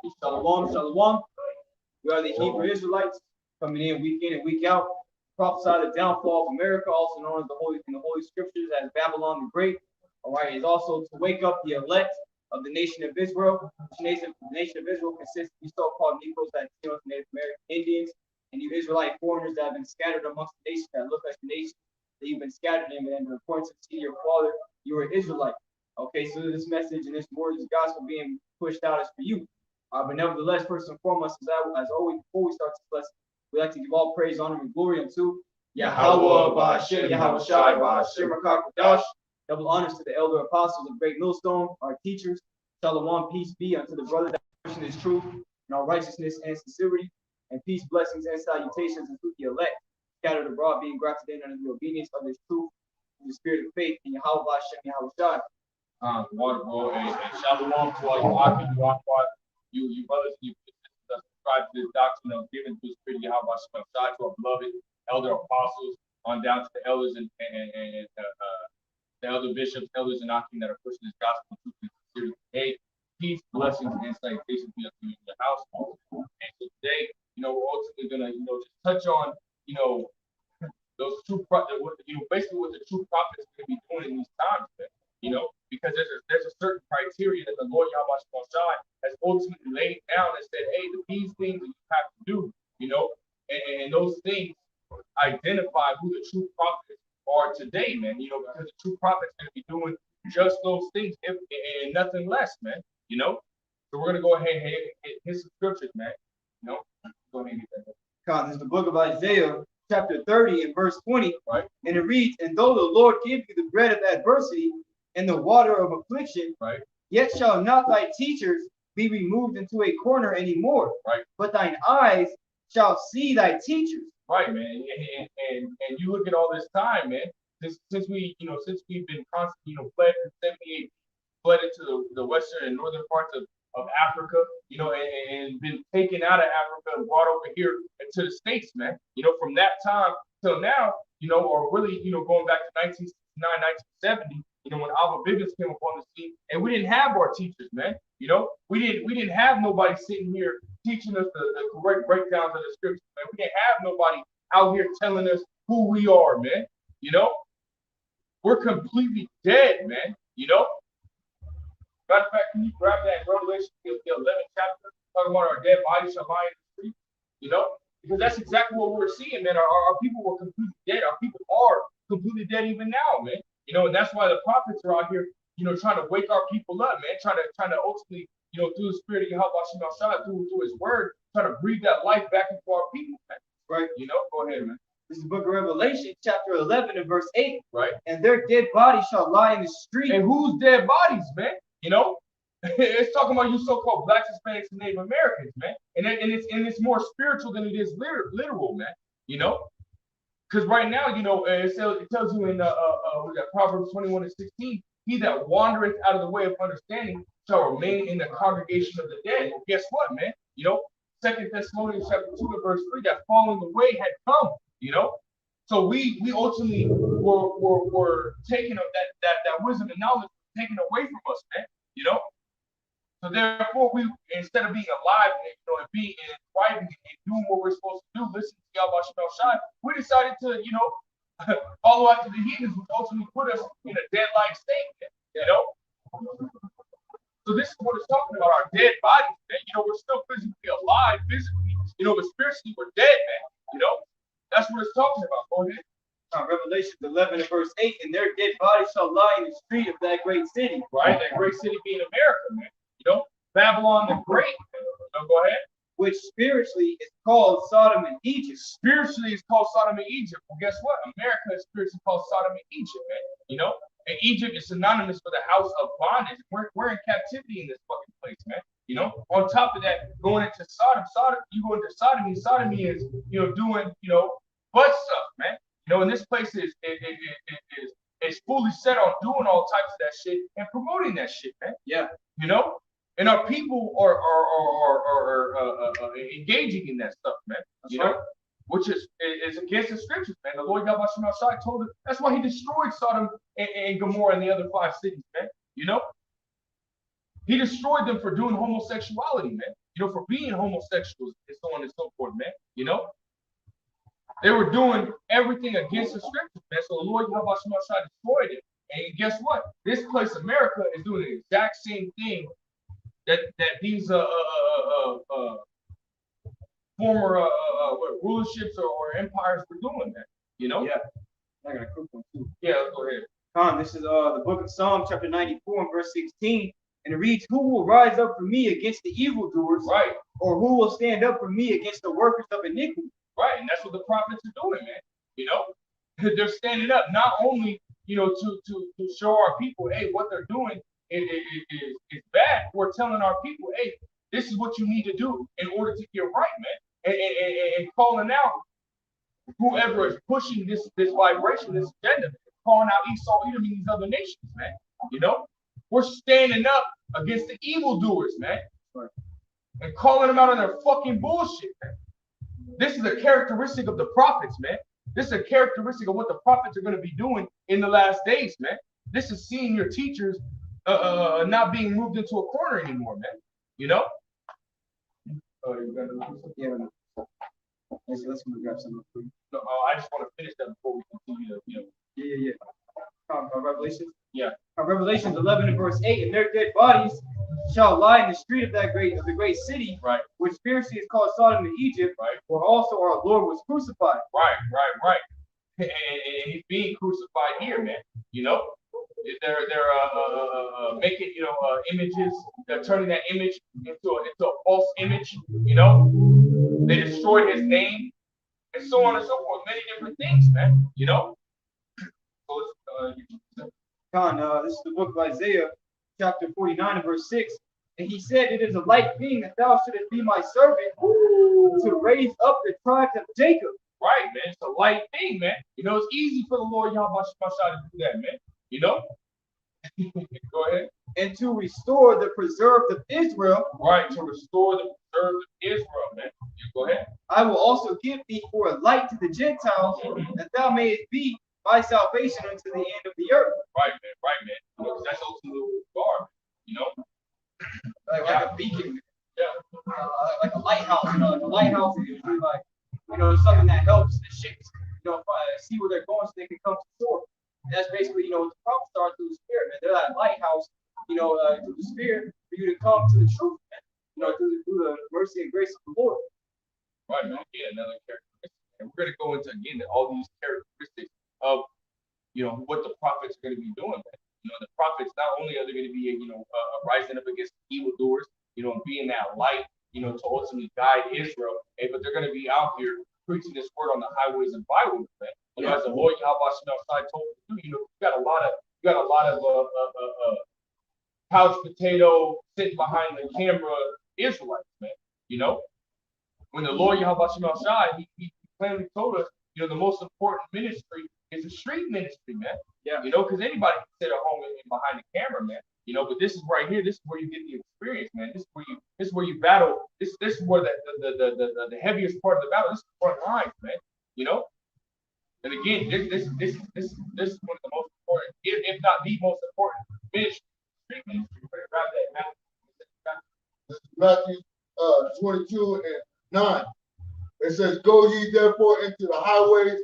Shalom, shalom. We are the Hebrew Israelites coming in week and week out. Prophesy the downfall of America, also known as in the Holy Scriptures as Babylon the Great. All right, is also to wake up the elect of the nation of Israel. The nation of Israel consists of these so-called Negroes, Latinos, Native American Indians, and you Israelite foreigners that have been scattered amongst the nations that look like the nation that you've been scattered in. And according to the your father, you are an Israelite. Okay, so this message and this word, this gospel being pushed out is for you. But nevertheless, first and foremost, as always, before we start this lesson, we like to give all praise, honor, and glory unto Yahweh, Ba'ashem, Yahweh Shai, Ba'ashem, Rakakadash. Double honors to the elder apostles of Great Millstone, our teachers. Shalom, peace be unto the brother that person is truth and our righteousness and sincerity, and peace, blessings, and salutations unto the elect, scattered abroad, being grafted in under the obedience of this truth, in the spirit of faith, in Yahweh, Ba'ashem, Yahweh Shai. Water, bro, and shalom to all you brothers and you sisters that subscribe to this doctrine of giving to the spirit of Yahweh Shai, to our beloved elder apostles, on down to the elders and the elder bishops, elders and Akim that are pushing this gospel truth and sincerity. Hey, peace, blessings, and salutations be unto you in your household. And so today, we're ultimately gonna, just touch on, those true basically what the true prophets are gonna be doing in these times, man. Because there's a certain criteria that the Lord Yahweh Shai has ultimately laid down and said, hey, these things that you have to do, and those things identify who the true prophets are today, man, because the true prophets are going to be doing just those things and nothing less, man, So we're going to go ahead and hit some scriptures, man, Go ahead and get that. This is the book of Isaiah, chapter 30 and verse 20, right? And it reads, and though the Lord give you the bread of adversity and the water of affliction, right? Yet shall not thy teachers be removed into a corner anymore, right? But thine eyes shall see thy teachers. Right, man. And you look at all this time, man, since we've been constantly, fled from 78, fled into the western and northern parts of Africa, and been taken out of Africa and brought over here to the States, man. From that time till now, or really, going back to 1969, 1970, when Alva Biggins came upon the scene, and we didn't have our teachers, man. We didn't have nobody sitting here teaching us the correct breakdowns of the scriptures, man. We didn't have nobody out here telling us who we are, man. We're completely dead, man. Matter of fact, can you grab that Revelation, the 11th chapter, talking about our dead bodies shall lie in the street, because that's exactly what we're seeing, man. Our people were completely dead. Our people are completely dead even now, man. And that's why the prophets are out here, trying to wake our people up, man. Trying to ultimately, through the spirit of Yahweh Shai, through his word, trying to breathe that life back into our people, man. Right. Go ahead, man. This is the book of Revelation, chapter 11 and verse 8. Right. And their dead bodies shall lie in the street. And whose dead bodies, man? It's talking about you so-called blacks, Hispanics, and Native Americans, man. And it's more spiritual than it is literal, man. Because right now, it tells you in Proverbs 21 and 16, he that wandereth out of the way of understanding shall remain in the congregation of the dead. Well, guess what, man? 2 Thessalonians chapter 2 and verse 3, that falling away had come, So we ultimately were taken of that wisdom and knowledge taken away from us, man. So therefore, we, instead of being alive and being and thriving and doing what we're supposed to do, listening to Yahweh Shai, we decided to, follow after the heathens, which ultimately put us in a dead-like state, So this is what it's talking about, our dead bodies, man. We're still physically alive, physically, but spiritually we're dead, man. That's what it's talking about. Go ahead. Revelation 11 and verse 8, and their dead bodies shall lie in the street of that great city. Right, that great city being America, man. Babylon the Great. Go ahead. Which spiritually is called Sodom and Egypt. Spiritually is called Sodom and Egypt. Well, guess what? America is spiritually called Sodom and Egypt, man. And Egypt is synonymous for the house of bondage. We're in captivity in this fucking place, man. On top of that, going into Sodom, you go into sodomy. Sodomy is, doing, butt stuff, man. And this place is fully set on doing all types of that shit and promoting that shit, man. Yeah. And our people are engaging in that stuff, man. Right. Which is against the scriptures, man. The Lord Yahweh Shai told us that's why he destroyed Sodom and Gomorrah and the other 5 cities, man. He destroyed them for doing homosexuality, man. for being homosexuals and so on and so forth, man. They were doing everything against the scriptures, man. So the Lord Yahweh destroyed it. And guess what? This place, America, is doing the exact same thing that these former rulerships or empires were doing, man. Yeah. I got a quick one too. Yeah, let's go ahead. This is the book of Psalms, chapter 94 and verse 16. And it reads, who will rise up for me against the evildoers? Right. Or who will stand up for me against the workers of iniquity? Right, and that's what the prophets are doing, man. They're standing up not only, to show our people, hey, what they're doing is bad. We're telling our people, hey, this is what you need to do in order to get right, man. And calling out whoever is pushing this vibration, this agenda, calling out Esau, Edom, and these other nations, man. We're standing up against the evildoers, man, and calling them out on their fucking bullshit, man. This is a characteristic of the prophets, man. This is a characteristic of what the prophets are going to be doing in the last days, man. This is seeing your teachers not being moved into a corner anymore, man. Yeah. Let's grab some. No, I just want to finish that before we continue. Yeah. Revelations. Yeah. Revelations 11 and verse 8, and their dead bodies shall lie in the street of the great city, right, which spiritually is called Sodom and Egypt, right, where also our Lord was crucified. Right. And he's being crucified here, man. They're making images. They're turning that image into a false image. They destroyed his name and so on and so forth. Many different things, man. This is the book of Isaiah, chapter 49 and verse 6. And he said, it is a light thing that thou shouldest be my servant to raise up the tribes of Jacob. Right, man. It's a light thing, man. It's easy for the Lord Yahweh to do that, man. Go ahead. And to restore the preserved of Israel. Right, to restore the preserved of Israel, man. Go ahead. I will also give thee for a light to the Gentiles, that thou mayest be my salvation unto the end of the earth. Right, man. Because that's ultimately what we are, like a beacon. Yeah. Like a lighthouse. The lighthouse is usually like, something that helps the ships, see where they're going so they can come to shore. And that's basically, what the prophets are through the Spirit, man. They're that lighthouse, through the Spirit for you to come to the truth, man. Through the mercy and grace of the Lord. Right, man. Again, another characteristic. And we're going to go into, again, all these characteristics of, what the prophets are going to be doing, man. The prophets, not only are they going to be, rising up against evildoers, and being that light, to ultimately guide Israel, but they're going to be out here preaching this word on the highways and byways, man. As the Lord Yahweh told you, you got a lot of couch potato sitting behind the camera Israelites, man. When the Lord Yahweh he plainly told us, the most important ministry is the street ministry, man. Yeah. Because anybody can sit at home and behind the camera, man. But this is right here. This is where you get the experience, man. This is where you battle. This is where the heaviest part of the battle. This is the front lines, man. And again, this is one of the most important, if not the most important ministry. Street ministry. Grab that, Matthew 22 and 9. It says, go ye therefore into the highways,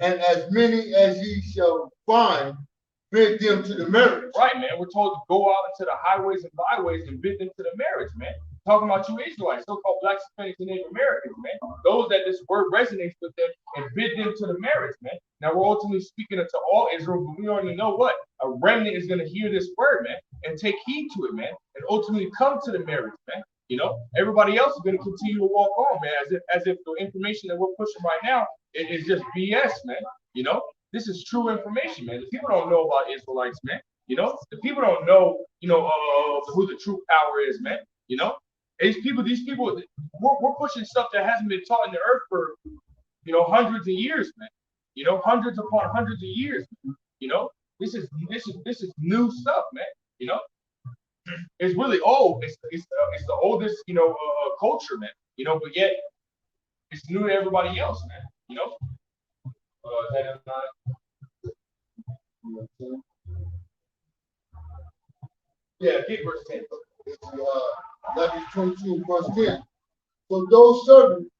and as many as ye shall find, bid them to the marriage. Right, man. We're told to go out into the highways and byways and bid them to the marriage, man. Talking about you Israelites, so-called Black, Hispanics, and Native Americans, man. Those that this word resonates with them and bid them to the marriage, man. Now we're ultimately speaking to all Israel, but we already know what? A remnant is going to hear this word, man, and take heed to it, man, and ultimately come to the marriage, man. Everybody else is going to continue to walk on, man, as if the information that we're pushing right now is just BS, man. This is true information, man. The people don't know about Israelites, man. The people don't know, who the true power is, man. These people, we're pushing stuff that hasn't been taught in the earth for, hundreds of years, man. Hundreds upon hundreds of years. This is new stuff, man. It's really old. It's the oldest, culture, man. But yet it's new to everybody else, man. Yeah, get verse 10. That is 22 verse 10. So those servants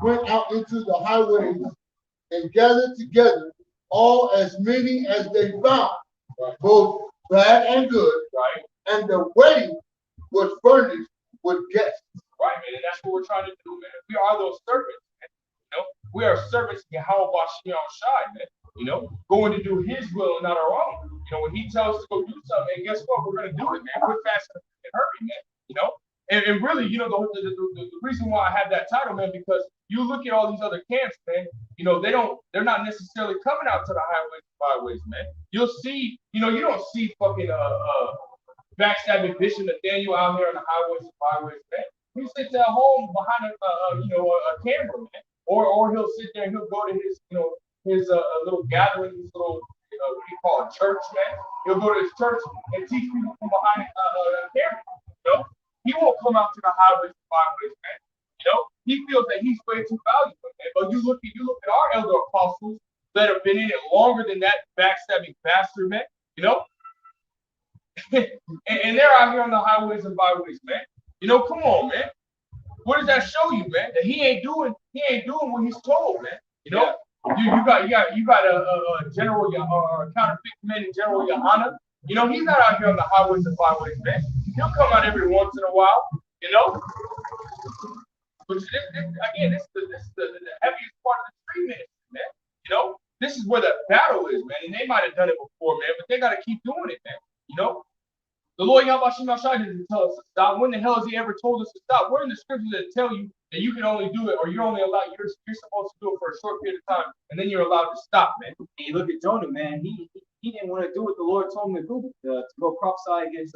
went out into the highways and gathered together all as many as they found, both bad and good, Right. and the wedding was furnished with guests. Right, man. And that's what we're trying to do, man. We are those servants, man. You know, we are servants to Yahweh Bashir Shai, man. You know, going to do his will and not our own. You know, when he tells us to go do something, and guess what? We're gonna do it, man. We're fast and hurry, man. You know? And really, you know, the reason why I have that title, man, because you look at all these other camps, man, you know, they're not necessarily coming out to the highways and byways, man. You'll see, you know, you don't see fucking backstabbing Bishop Nathaniel out here on the highways and byways, man. He sits at home behind a camera, man, or he'll sit there and he'll go to his his little gathering, his little what do you call it, church, man. He'll go to his church and teach people from behind a camera. You know, he won't come out to the highways and byways, man. You know, he feels that he's way too valuable, man. But you look at our elder apostles that have been in it longer than that backstabbing bastard, man. You know, and they're out here on the highways and byways, man. You know, come on, man. What does that show you, man? That he ain't doing what he's told, man. You know, you got a general or counterfeit commanding General Yohana. You know, he's not out here on the highways and byways, man. He'll come out every once in a while, you know. But this is the heaviest part of the street ministry, man. You know, this is where the battle is, man. And they might have done it before, man, but they got to keep doing it, man. You know. The Lord Yahweh Shai didn't tell us to stop. When the hell has he ever told us to stop? We're in the scriptures that tell you that you can only do it, or you're supposed to do it for a short period of time, and then you're allowed to stop, man. And you look at Jonah, man. He didn't want to do what the Lord told him to go prophesy against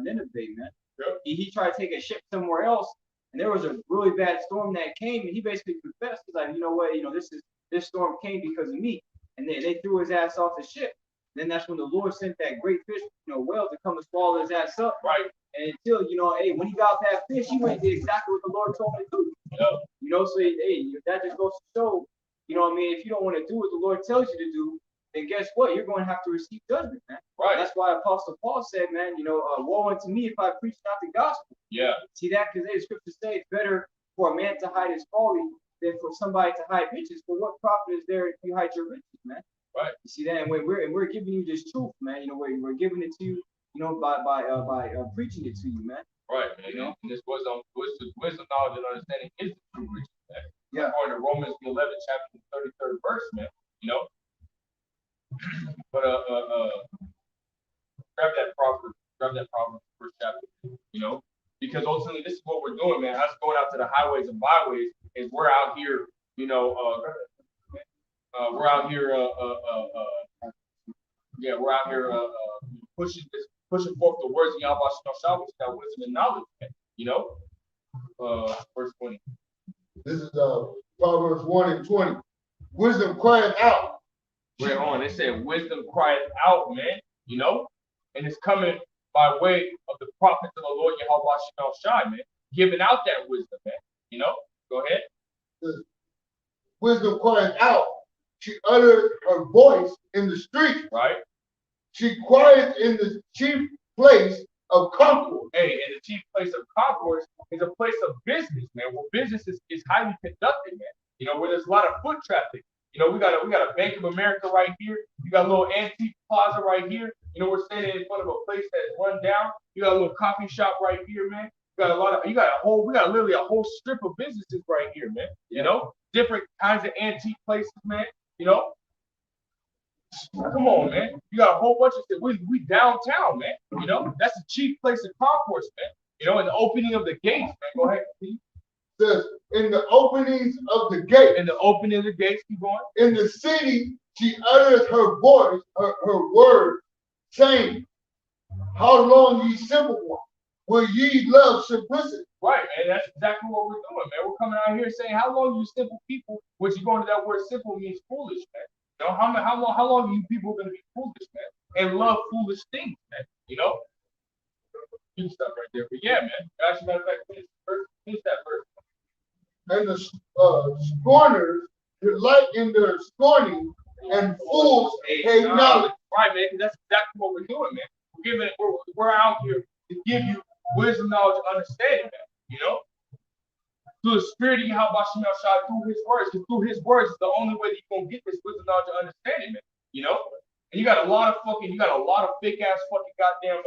Nineveh, man. Yep. He tried to take a ship somewhere else, and there was a really bad storm that came, and he basically confessed. He's like, you know what, this storm came because of me, and they threw his ass off the ship. Then that's when the Lord sent that great fish, whale to come and swallow his ass up. Right. And until, when he got that fish, he went and did exactly what the Lord told him to do. Yep. So that just goes to show, if you don't want to do what the Lord tells you to do, then guess what? You're going to have to receive judgment, man. Right. That's why Apostle Paul said, man, woe unto me if I preach not the gospel. Yeah. See that? Because the scriptures say it's better for a man to hide his folly than for somebody to hide riches. For what profit is there if you hide your riches, man? Right. You see that, and we're giving you this truth, man. We're giving it to you, by preaching it to you, man. Right, man. And this wisdom, knowledge, and understanding is the true riches, man. Yeah. According to Romans the 11th chapter, 33rd verse, man. But grab that proverb, first chapter. Because ultimately this is what we're doing, man. Us going out to the highways and byways is we're out here, we're out here, we're out here pushing forth the words of Yahweh Shah, which is that wisdom and knowledge, verse 20. This is Proverbs 1 and 20. Wisdom crying out. Wait on. It said wisdom crying out, man. And it's coming by way of the prophets of the Lord Yahweh Shah, man, giving out that wisdom, man. Go ahead. Wisdom crying out. She uttered her voice in the street. Right. She cried in the chief place of concord. Hey, and the chief place of concord is a place of business, man, where business is highly conducted, man. Where there's a lot of foot traffic. We got a Bank of America right here. You got a little antique plaza right here. We're standing in front of a place that's run down. You got a little coffee shop right here, man. We got literally a whole strip of businesses right here, man. Different kinds of antique places, man. Come on, man. You got a whole bunch of stuff. We downtown, man. That's the chief place of concourse, man. In the opening of the gates, man. Go ahead, Steve. Says in the openings of the gate. In the opening of the gates, keep going. In the city, she utters her voice, her word, saying, how long, ye simple one, will ye love simplicity? Right, man. That's exactly what we're doing, man. We're coming out here saying, how long you simple people, which you go into that word simple means foolish, man. How long are you people going to be foolish, man, and love foolish things, man? You can stop right there. But yeah, man. Actually, matter of fact, finish that verse. And the scorners delight in their scorning, and fools hate knowledge. Right, man. That's exactly what we're doing, man. We're out here to give you wisdom, knowledge, and understanding, man. You know, through the spirit of Yahweh Shai, through his words, because through his words is the only way that you're gonna get this wisdom, knowledge, and understanding, man. You know, and you got a lot of fake ass fucking goddamn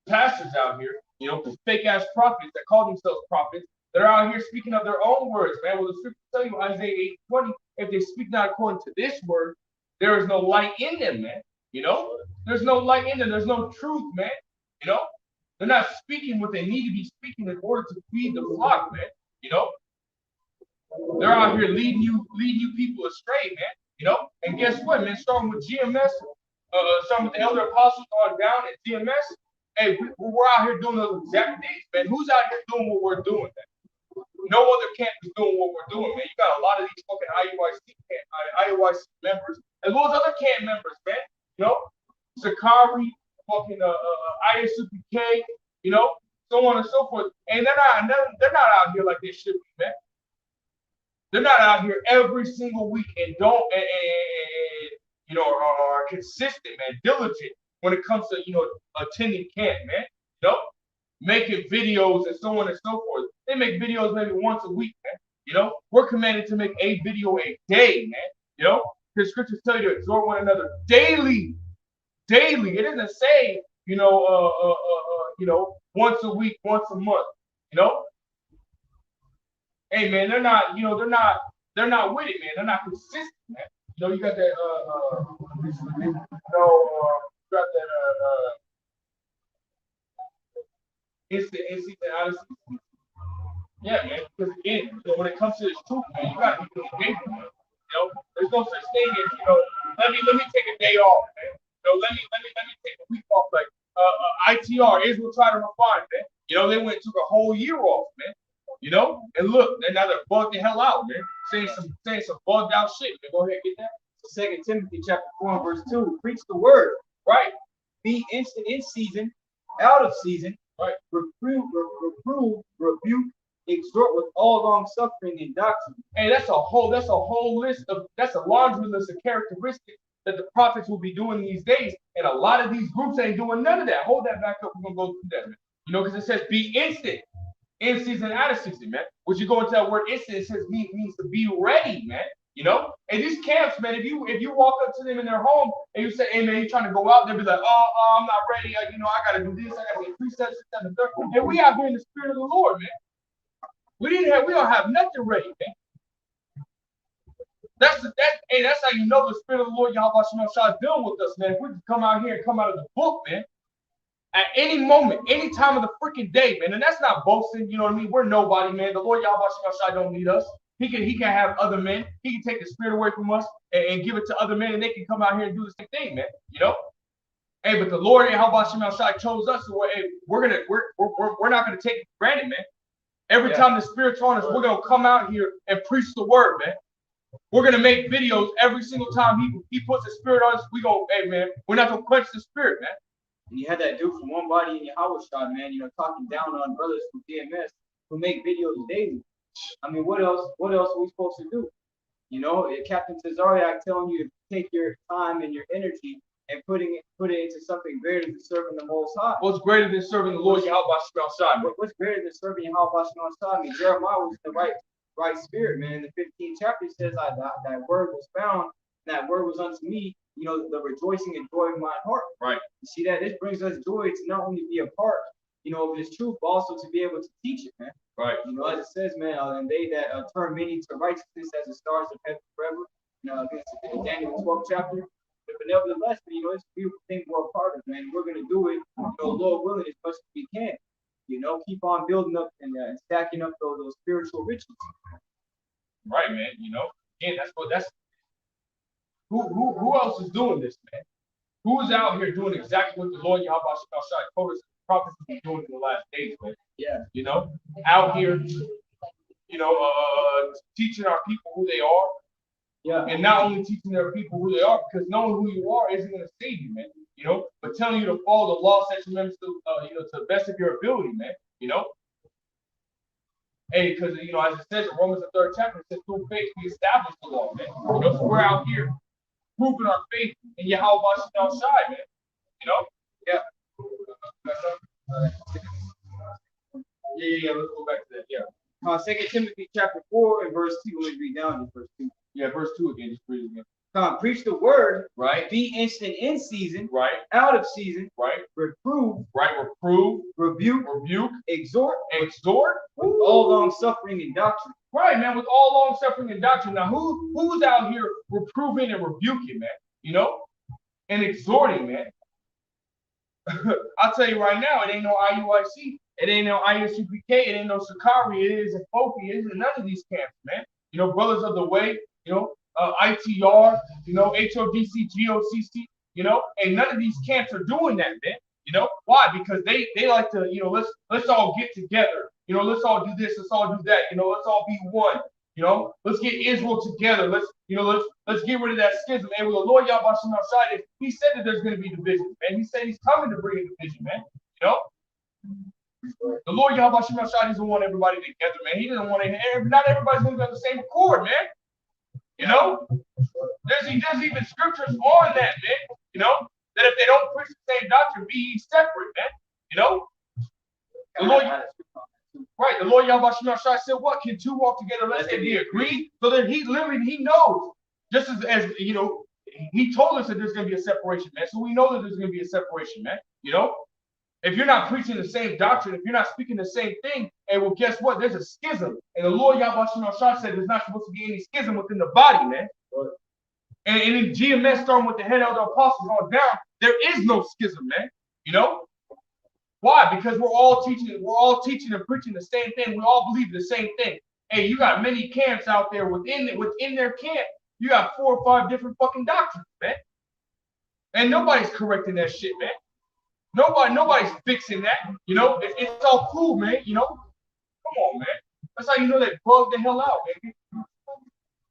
pastors out here, you know, fake ass prophets that call themselves prophets that are out here speaking of their own words, man. Well, the scripture tell you Isaiah 8:20, if they speak not according to this word, there is no light in them, man. You know, there's no light in them. There's no truth, man. You know, they're not speaking what they need to be speaking in order to feed the flock, man. You know, they're out here leading you people astray, man. You know, and guess what, man? Starting with GMS, starting with the elder apostles on down at GMS. Hey, we're out here doing those exact things, man. Who's out here doing what we're doing, man? No other camp is doing what we're doing, man. You got a lot of these fucking IUIC members, as well as other camp members, man. You know, Sakari, fucking ISUPK, you know, so on and so forth. And they're not out here like they should be, man. They're not out here every single week and you know, are consistent, man, diligent when it comes to, you know, attending camp, man. You know, making videos and so on and so forth. They make videos maybe once a week, man. You know, we're commanded to make a video a day, man. You know, because scriptures tell you to exhort one another daily. Daily. It doesn't say, you know, once a week, once a month. You know, hey man, they're not with it, man. They're not consistent, man. You know, you got that you got that instant honesty. Yeah, man. Because again, you know, when it comes to this truth, man, you gotta be engaged, man. You know, there's no such thing as, you know, let me take a day off, man. You know, let me take a week off, like ITR, Israel try to refine, man. You know, they went and took a whole year off, man. You know, and look, and now they're bugged the hell out, man. Saying some bugged out shit. Man. Go ahead, get that. 2 Timothy chapter 4 and verse 2. Preach the word, right? Be instant in season, out of season, right? Reprove, rebuke, exhort with all long suffering and doctrine. Hey, that's a whole list of, that's a laundry list of characteristics that the prophets will be doing these days. And a lot of these groups ain't doing none of that. Hold that back up. We're gonna go through that, man. You know, because it says be instant. In season, out of season, man. When you go into that word instant, it says means to be ready, man. You know, and these camps, man. If you walk up to them in their home and you say, "Hey, man, you trying to go out?" They'll be like, "Oh, I'm not ready. You know, I gotta do this. I gotta get precepts, this, and the third." And we out here in the spirit of the Lord, man. We don't have nothing ready, man. That's how you know the spirit of the Lord Yahweh Shai is dealing with us, man. If we can come out here and come out of the book, man. At any moment, any time of the freaking day, man. And that's not boasting, you know what I mean? We're nobody, man. The Lord Yahweh Shai don't need us. He can have other men. He can take the spirit away from us and give it to other men, and they can come out here and do the same thing, man. You know? Hey, but the Lord Yahweh Shai chose us, so hey, we're not gonna take it for granted, man. Every time the Spirit's on us, we're gonna come out here and preach the word, man. We're gonna make videos every single time he puts the spirit on us. We go, hey man, we're not gonna quench the spirit, man. And you had that dude from One Body in Yahweh shot, man, you know, talking down on brothers from DMS who make videos daily. I mean, what else are we supposed to do? You know, Captain Tazariak telling you to take your time and your energy and put it into something greater than serving the Most High. What's greater than serving the Lord Yahweh Shai? What's greater than serving Yahweh Shai? I mean, Jeremiah was in the right spirit, man. In the 15th chapter, it says that word was found, and that word was unto me, you know, the rejoicing and joy of my heart. Right. You see that? This brings us joy to not only be a part, you know, of this truth, but also to be able to teach it, man. Right. You know, as it says, man, and they that turn many to righteousness as the stars of heaven forever. You know, against Daniel 12th chapter. But nevertheless, you know, it's a beautiful thing we're a part of, man. We're gonna do it, you know, Lord willing, as much as we can. You know, keep on building up and stacking up those spiritual riches. Right, man. You know, again, that's who else is doing this, man? Who is out here doing exactly what the Lord Yahweh Shai told us the prophets will be doing in the last days, man? Yeah. You know, out here, you know, teaching our people who they are. Yeah. And not only teaching their people who they are, because knowing who you are isn't going to save you, man. You know, but telling you to follow the law, statutes, and you know, to the best of your ability, man. You know. Hey, because you know, as it says in Romans the 3rd chapter, it says through faith we establish the law, man. You know, so we're out here proving our faith in Yahweh Shai, man. You know. Yeah. Yeah. Let's go back to that. Yeah. 2 Timothy chapter 4 and verse 2. Let me read down to verse 2. Yeah, verse 2 again. Just read it again. Preach the word, right? Be instant in season, right? Out of season, right? Reprove, right? Reprove, rebuke, exhort, with all long suffering and doctrine. Right, man, with all long suffering and doctrine. Now, who's out here reproving and rebuking, man? You know, and exhorting, man. I'll tell you right now, it ain't no IUIC, it ain't no ISUPK, it ain't no Sakari, it isn't FOPI, it isn't none of these camps, man. You know, Brothers of the Way, you know, ITR, you know, HODC, GOCC, you know, and none of these camps are doing that, man. You know why? Because they like to, you know, let's all get together. You know, let's all do this, let's all do that. You know, let's all be one. You know, let's get Israel together. Let's get rid of that schism. And with the Lord Yahweh Shai, he said that there's going to be division, man. He said he's coming to bring a division, man. You know, the Lord Yahweh Shai doesn't want everybody together, man. He doesn't want not everybody's going to be on the same accord, man. You know, there's even scriptures on that, man. You know, that if they don't preach the same doctrine, be ye separate, man. You know, the Lord. Right, the Lord Yahweh Shai said, "What can two walk together unless they be agreed?" So that he knows, just as you know, he told us that there's going to be a separation, man. So we know that there's going to be a separation, man. You know, if you're not preaching the same doctrine, if you're not speaking the same thing, and well, guess what? There's a schism, and the Lord Yahweh Shai said there's not supposed to be any schism within the body, man. And in GMS, starting with the head of the apostles on down, there is no schism, man. You know. Why? Because we're all teaching and preaching the same thing. We all believe the same thing. Hey, you got many camps out there within their camp. You got 4 or 5 different fucking doctrines, man. And nobody's correcting that shit, man. Nobody's fixing that. You know, it's all cool, man. You know, come on, man. That's how you know that bug the hell out, baby.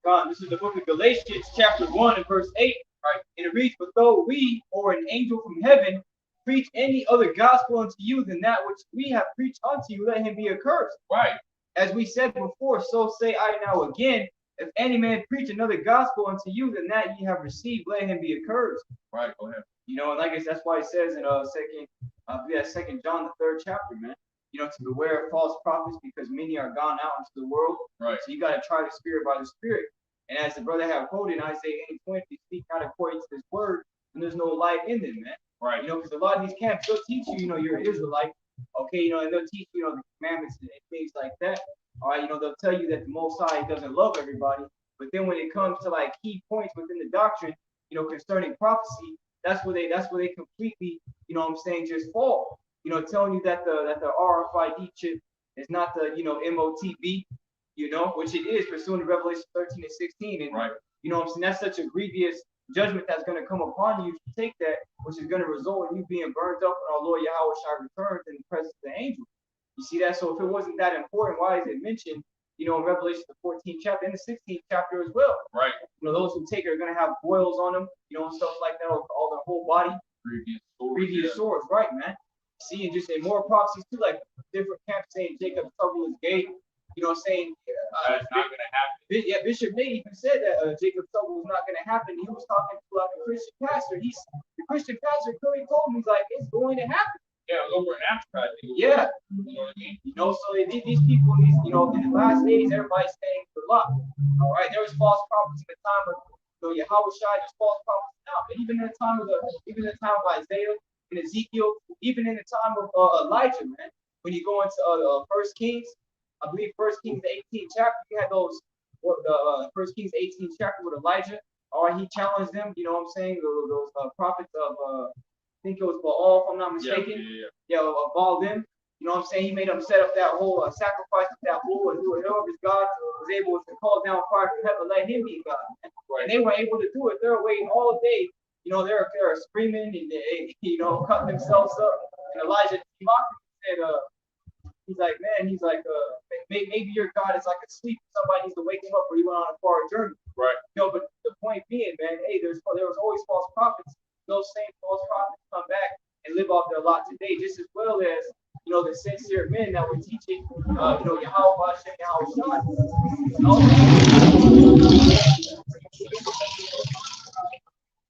God, this is the book of Galatians, chapter 1 and verse 8. Right, and it reads, "But though we or an angel from heaven preach any other gospel unto you than that which we have preached unto you, let him be accursed." Right. As we said before, so say I now again, if any man preach another gospel unto you than that ye have received, let him be accursed. Right, go ahead. You know, and I guess that's why it says in second John, the 3rd chapter, man. You know, to beware of false prophets, because many are gone out into the world. Right. So you got to try the spirit by the spirit. And as the brother have quoted in Isaiah 8:20, speak not according to this word, and there's no life in them, man. Right. You know, because a lot of these camps, they'll teach you, you know, you're an Israelite. Okay, you know, and they'll teach you, you know, the commandments and things like that. All right, you know, they'll tell you that the Most High doesn't love everybody. But then when it comes to like key points within the doctrine, you know, concerning prophecy, that's where they completely, you know what I'm saying, just fall. You know, telling you that the RFID chip is not the, you know, MOTB, you know, which it is pursuant to Revelation 13 and 16. And right. You know what I'm saying? That's such a grievous judgment that's going to come upon you if you take that, which is going to result in you being burned up when our Lord Yahweh Shai returns in the presence of the angel. You see that? So if it wasn't that important, why is it mentioned, you know, in Revelation the 14th chapter and the 16th chapter as well? Right. You know, those who take it are going to have boils on them, you know, and stuff like that, all their whole body. Previous swords, right, man. See, and just in more prophecies too, like different camps saying Jacob's trouble is gate. You know, saying that's not going to happen. Yeah, Bishop May even said that Jacob's trouble was not going to happen. He was talking to like a Christian pastor. The Christian pastor clearly told him, he's like, it's going to happen. Yeah, it was over in Africa, I think. Yeah. You know what I mean? You know, so these people, you know, in the last days, everybody's staying for luck. All right, there was false prophets in the time of, you know, Yahweh Shai, there's false prophets now. But even in the time of Isaiah and Ezekiel, even in the time of Elijah, man, when you go into 1 Kings, I believe 1 Kings 18th chapter, you had those, 1 Kings 18th chapter with Elijah. All right, he challenged them, you know what I'm saying, those prophets of, I think it was Baal, if I'm not mistaken. Yeah, Baal them. You know what I'm saying? He made them set up that whole sacrifice of that bull and do it. Whoever God was able to call down fire from heaven, let him be God. Right. And they were able to do it. They're waiting all day. You know, they're screaming and they, you know, cutting themselves up. And Elijah said, he's like, maybe your God is like asleep. Somebody needs to wake him up, or he went on a far journey. Right. You know, but the point being, man, hey, there was always false prophets. Those same false prophets come back and live off their lot today, just as well as, you know, the sincere men that were teaching, you know, Yahweh Hashem, Yahweh Shai.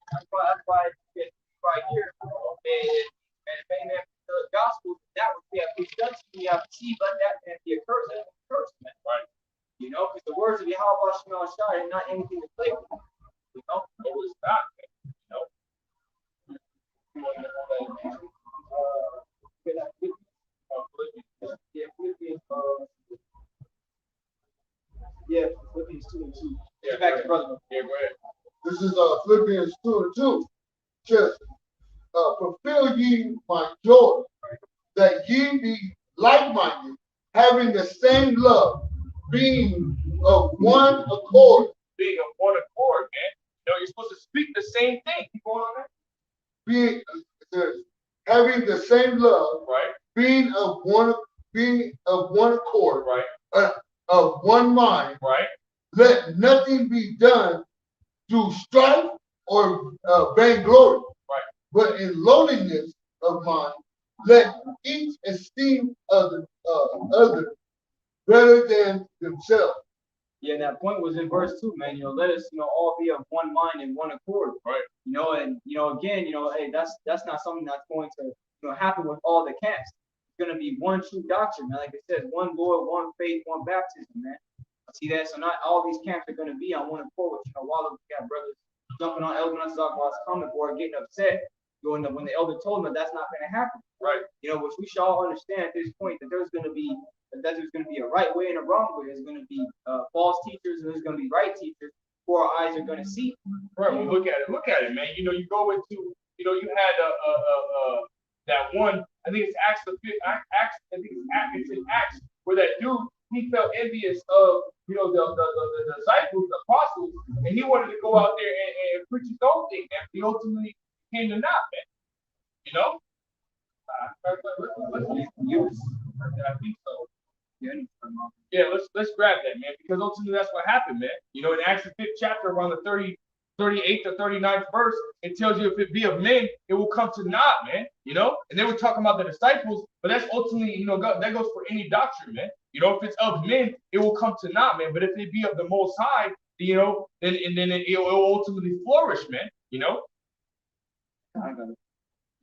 That's why right here, and if any man the gospel, that receive, let that man be a curse. That's a curse, man. Right. You know, because the words of Yahweh Shema Shai are not anything to play with. You know, No, it's not, man. You know. You want to know that? Philippians 2:2. Yeah, Get back to brother. Yeah, go ahead. This is Philippians 2:2. Says, fulfill ye my joy, that ye be like-minded, having the same love, being of one accord. Being of one accord, man. You know, you're supposed to speak the same thing. Keep going on there. Being, it says, having the same love, Right. being of one accord, Right. Of one mind. Right. Let nothing be done through strife or vainglory, right. But in lowliness of mind, let each esteem other better than themselves. Yeah, and that point was in verse 2, man. You know, let us, all be of one mind and one accord. Right. You know, and again, hey, that's not something that's going to happen with all the camps. It's gonna be one true doctrine, man. Like it says, one Lord, one faith, one baptism, man. See that? So not all these camps are gonna be on one accord. While we got brothers jumping on Elder Nuss's comment board, getting upset, when the elder told them that's not gonna happen. Right. Which we should all understand at this point that there's gonna be a right way and a wrong way. There's going to be false teachers, and there's going to be right teachers who our eyes are going to see. Right. Well, look at it, man. You go into, you had that one. I think it's Acts the fifth. It's in Acts where that dude he felt envious of the disciples, the apostles, and he wanted to go out there and preach his own thing. And he ultimately came to not, man. I think so. Yeah, let's grab that, man, because ultimately that's what happened, man. In Acts the 5th chapter, around the 38th to 39th verse, it tells you if it be of men, it will come to naught, man. And they were talking about the disciples, but that's ultimately, that goes for any doctrine, man. If it's of men, it will come to naught, man. But if it be of the Most High, then it will ultimately flourish, man. I got it.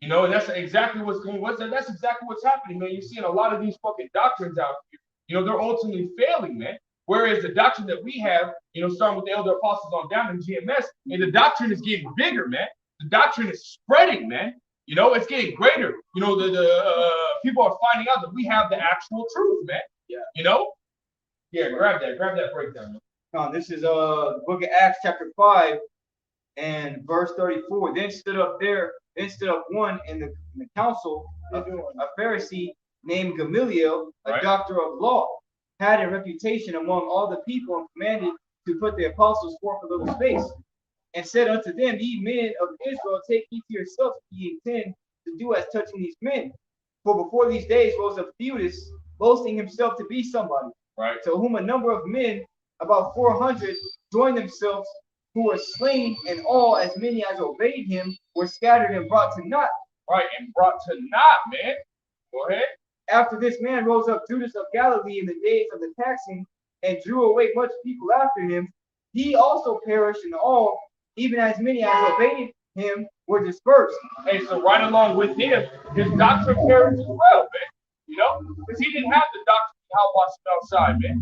And that's exactly that's exactly what's happening, man. You're seeing a lot of these fucking doctrines out here. They're ultimately failing, man. Whereas the doctrine that we have, starting with the elder apostles on down in GMS, and the doctrine is getting bigger, man. The doctrine is spreading, man. It's getting greater. The people are finding out that we have the actual truth, man. Yeah. Yeah, grab that breakdown, man. This is the book of Acts, chapter 5, and verse 34. Then stood up one in the council, a Pharisee named Gamaliel, a doctor of law, had a reputation among all the people, and commanded to put the apostles forth a little space, and said unto them, Ye men of Israel, take heed to yourselves, ye intend to do as touching these men. For before these days rose up Theudas, boasting himself to be somebody, to whom a number of men, about 400, joined themselves, who were slain, and all, as many as obeyed him, were scattered and brought to naught. Right, and brought to naught, man. Go ahead. After this man rose up Judas of Galilee in the days of the taxing, and drew away much people after him. He also perished, and all, even as many as obeyed him, were dispersed. Hey, so right along with him, his doctrine perished as well, man. Because he didn't have the doctrine of how watch outside, man.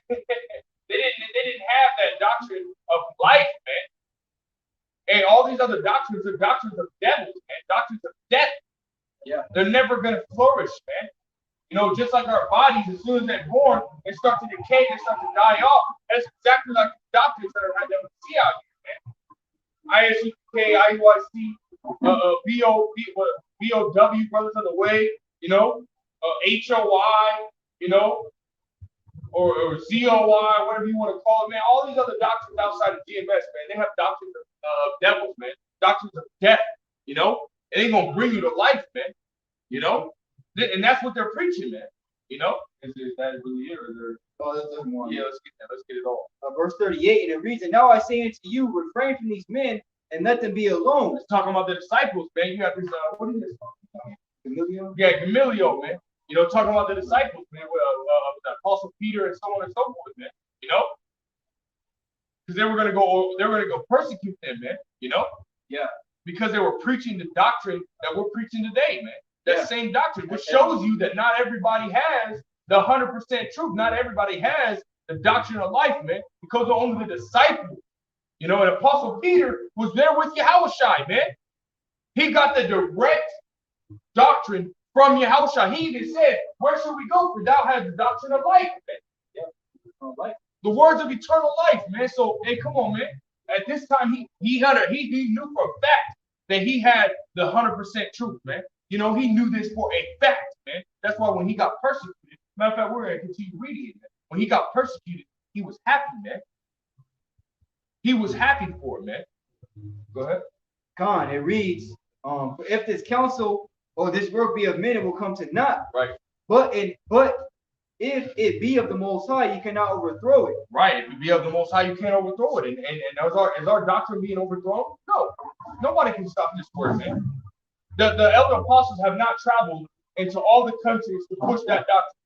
They didn't have that doctrine of life, man. And all these other doctrines are doctrines of devils, man. Doctrines of death. Yeah. They're never gonna flourish, man. Just like our bodies, as soon as they're born, they start to decay, they start to die off. That's exactly like the doctrines that we see out here, man. ISUK, IUIC, BOW, Brothers of the Way, HOI, or ZOI, whatever you want to call it, man. All these other doctrines outside of GMS, man, they have doctrines of devils, man. Doctrines of death, It ain't gonna bring you to life, man. And that's what they're preaching, man. Is that really it, or is there? Oh, there's more. Yeah, let's get it all. Verse 38, and it reads, And now I say unto you, refrain from these men, and let them be alone. It's talking about the disciples, man. You have this, what is this? Gamaliel? Yeah, Gamaliel, man. Talking about the disciples, man, with the Apostle Peter and so on and so forth, man. Because they were gonna go persecute them, man. Yeah. Because they were preaching the doctrine that we're preaching today, man. that same doctrine, which shows you that not everybody has the 100% truth. Not everybody has the doctrine of life, man, because only the disciples. You know, and Apostle Peter was there with Yahushua, man. He got the direct doctrine from Yahushua. He even said, where should we go? For thou hast the doctrine of life, man. Yeah. The words of eternal life, man. So, hey, come on, man. At this time, he knew for a fact that he had the 100% truth, man. You know, he knew this for a fact, man. That's why when he got persecuted, matter of fact, we're going to continue reading it, man. When he got persecuted, he was happy, man. He was happy for it, man. Go ahead. It reads, for if this counsel or this work be of men, it will come to naught. Right. But if it be of the Most High, you cannot overthrow it. Right. If it be of the Most High, you can't overthrow it. And is our doctrine being overthrown? No. Nobody can stop this word, man. The elder apostles have not traveled into all the countries to push that doctrine.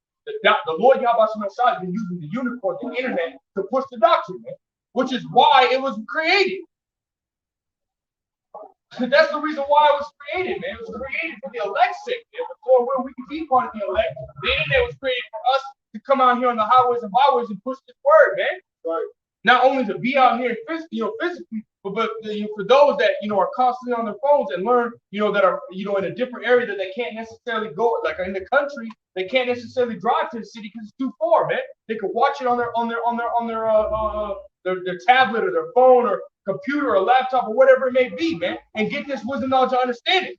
The Lord Yahweh has been using the unicorn, the internet, to push the doctrine, man. Which is why it was created. That's the reason why it was created, man. It was created for the elect's sake, man. For where we can be part of the elect. The internet was created for us to come out here on the highways and byways and push this word, man. Right. Not only to be out here physically, but for those that are constantly on their phones and learn, that are in a different area that they can't necessarily go, like in the country, they can't necessarily drive to the city because it's too far, man. They could watch it on their tablet or their phone or computer or laptop or whatever it may be, man, and get this wisdom, knowledge, and understanding.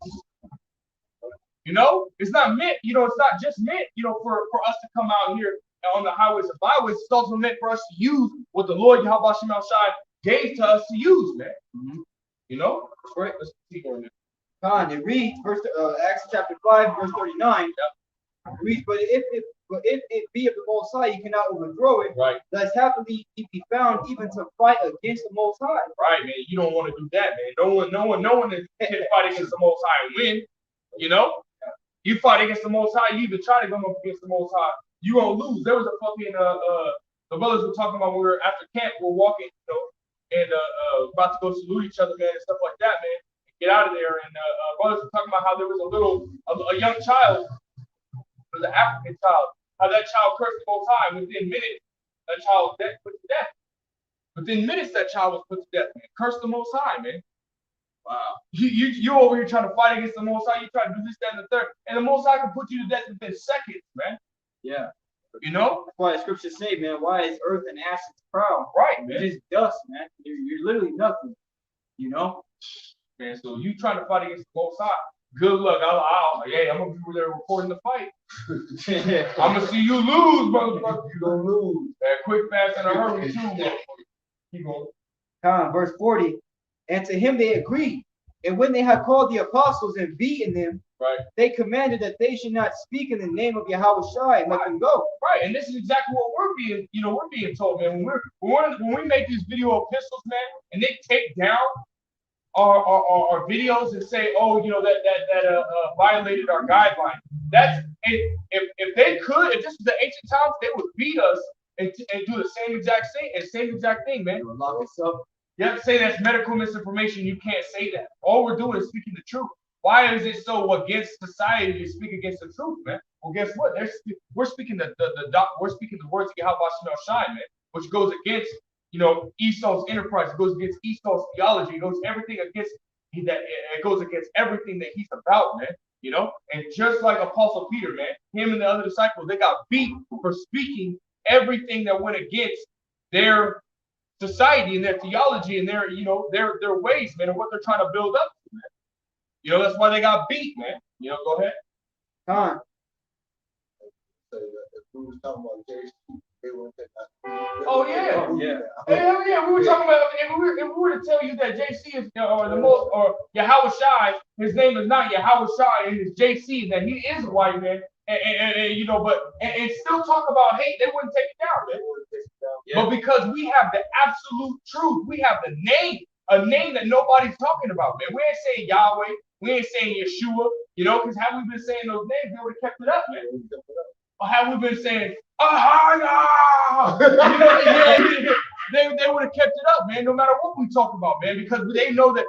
It's not meant, it's not just meant, for us to come out here on the highways and byways. It's also meant for us to use what the Lord Yahweh Shai gave to us to use, man. Mm-hmm. Right? Let's keep going there. It reads, Acts chapter 5, verse 39. It reads, but if it be of the Most High, you cannot overthrow it. Right. Lest happily he be found even to fight against the Most High. Right, man. You don't want to do that, man. No one can fight against the Most High and win. You fight against the Most High, you even try to go up against the Most High, you won't lose. There was a fucking the brothers were talking about when we were after camp, we're walking, and about to go salute each other, man, and stuff like that, man. Get out of there. And brothers were talking about how there was a young child. It was an African child. How that child cursed the Most High. Within minutes, that child was put to death. Within minutes, that child was put to death, man. Cursed the Most High, man. Wow. You over here trying to fight against the Most High. You try to do this, that, and the third. And the Most High can put you to death within seconds, man. Yeah. That's why the scriptures say, man, why is earth and ashes proud? Right, man. You're just dust, man. You're literally nothing. Man, so you trying to fight against the Most High. Good luck. I'm gonna be there recording the fight. I'm gonna see you lose, motherfucker. You gonna lose. Quick, fast, and a hurry too, motherfucker. Keep going. Verse 40. And to him they agreed. And when they had called the apostles and beaten them, right, they commanded that they should not speak in the name of Yahushua and let them go. Right, and this is exactly what we're being told, man. When we make these video epistles, man, and they take down our videos and say, that violated our guidelines. That's if they could, if this was the ancient times, they would beat us and do the same exact thing, man. Lock us up. You have to say that's medical misinformation. You can't say that. All we're doing is speaking the truth. Why is it so against society to speak against the truth, man? Well, guess what? We're speaking the words of Yahweh Shai, man, which goes against Esau's enterprise. It goes against Esau's theology. It goes it goes against everything that he's about, man. And just like Apostle Peter, man, him and the other disciples, they got beat for speaking everything that went against their society and their theology and their ways, man, and what they're trying to build up, man. That's why they got beat, man. Go ahead. Oh yeah, yeah. Hell yeah, we were talking about if we were to tell you that JC is or Yahweh Shai, his name is not Yahweh Shai, and it's JC, that he is a white man, and still talk about hate, they wouldn't take it down, man. Yeah. But because we have the absolute truth, we have the name, a name that nobody's talking about, man. We ain't saying Yahweh, we ain't saying Yeshua, because had we been saying those names, they would have kept it up, man. Or have we been saying, Ahaya? they would have kept it up, man, no matter what we talk about, man, because they know the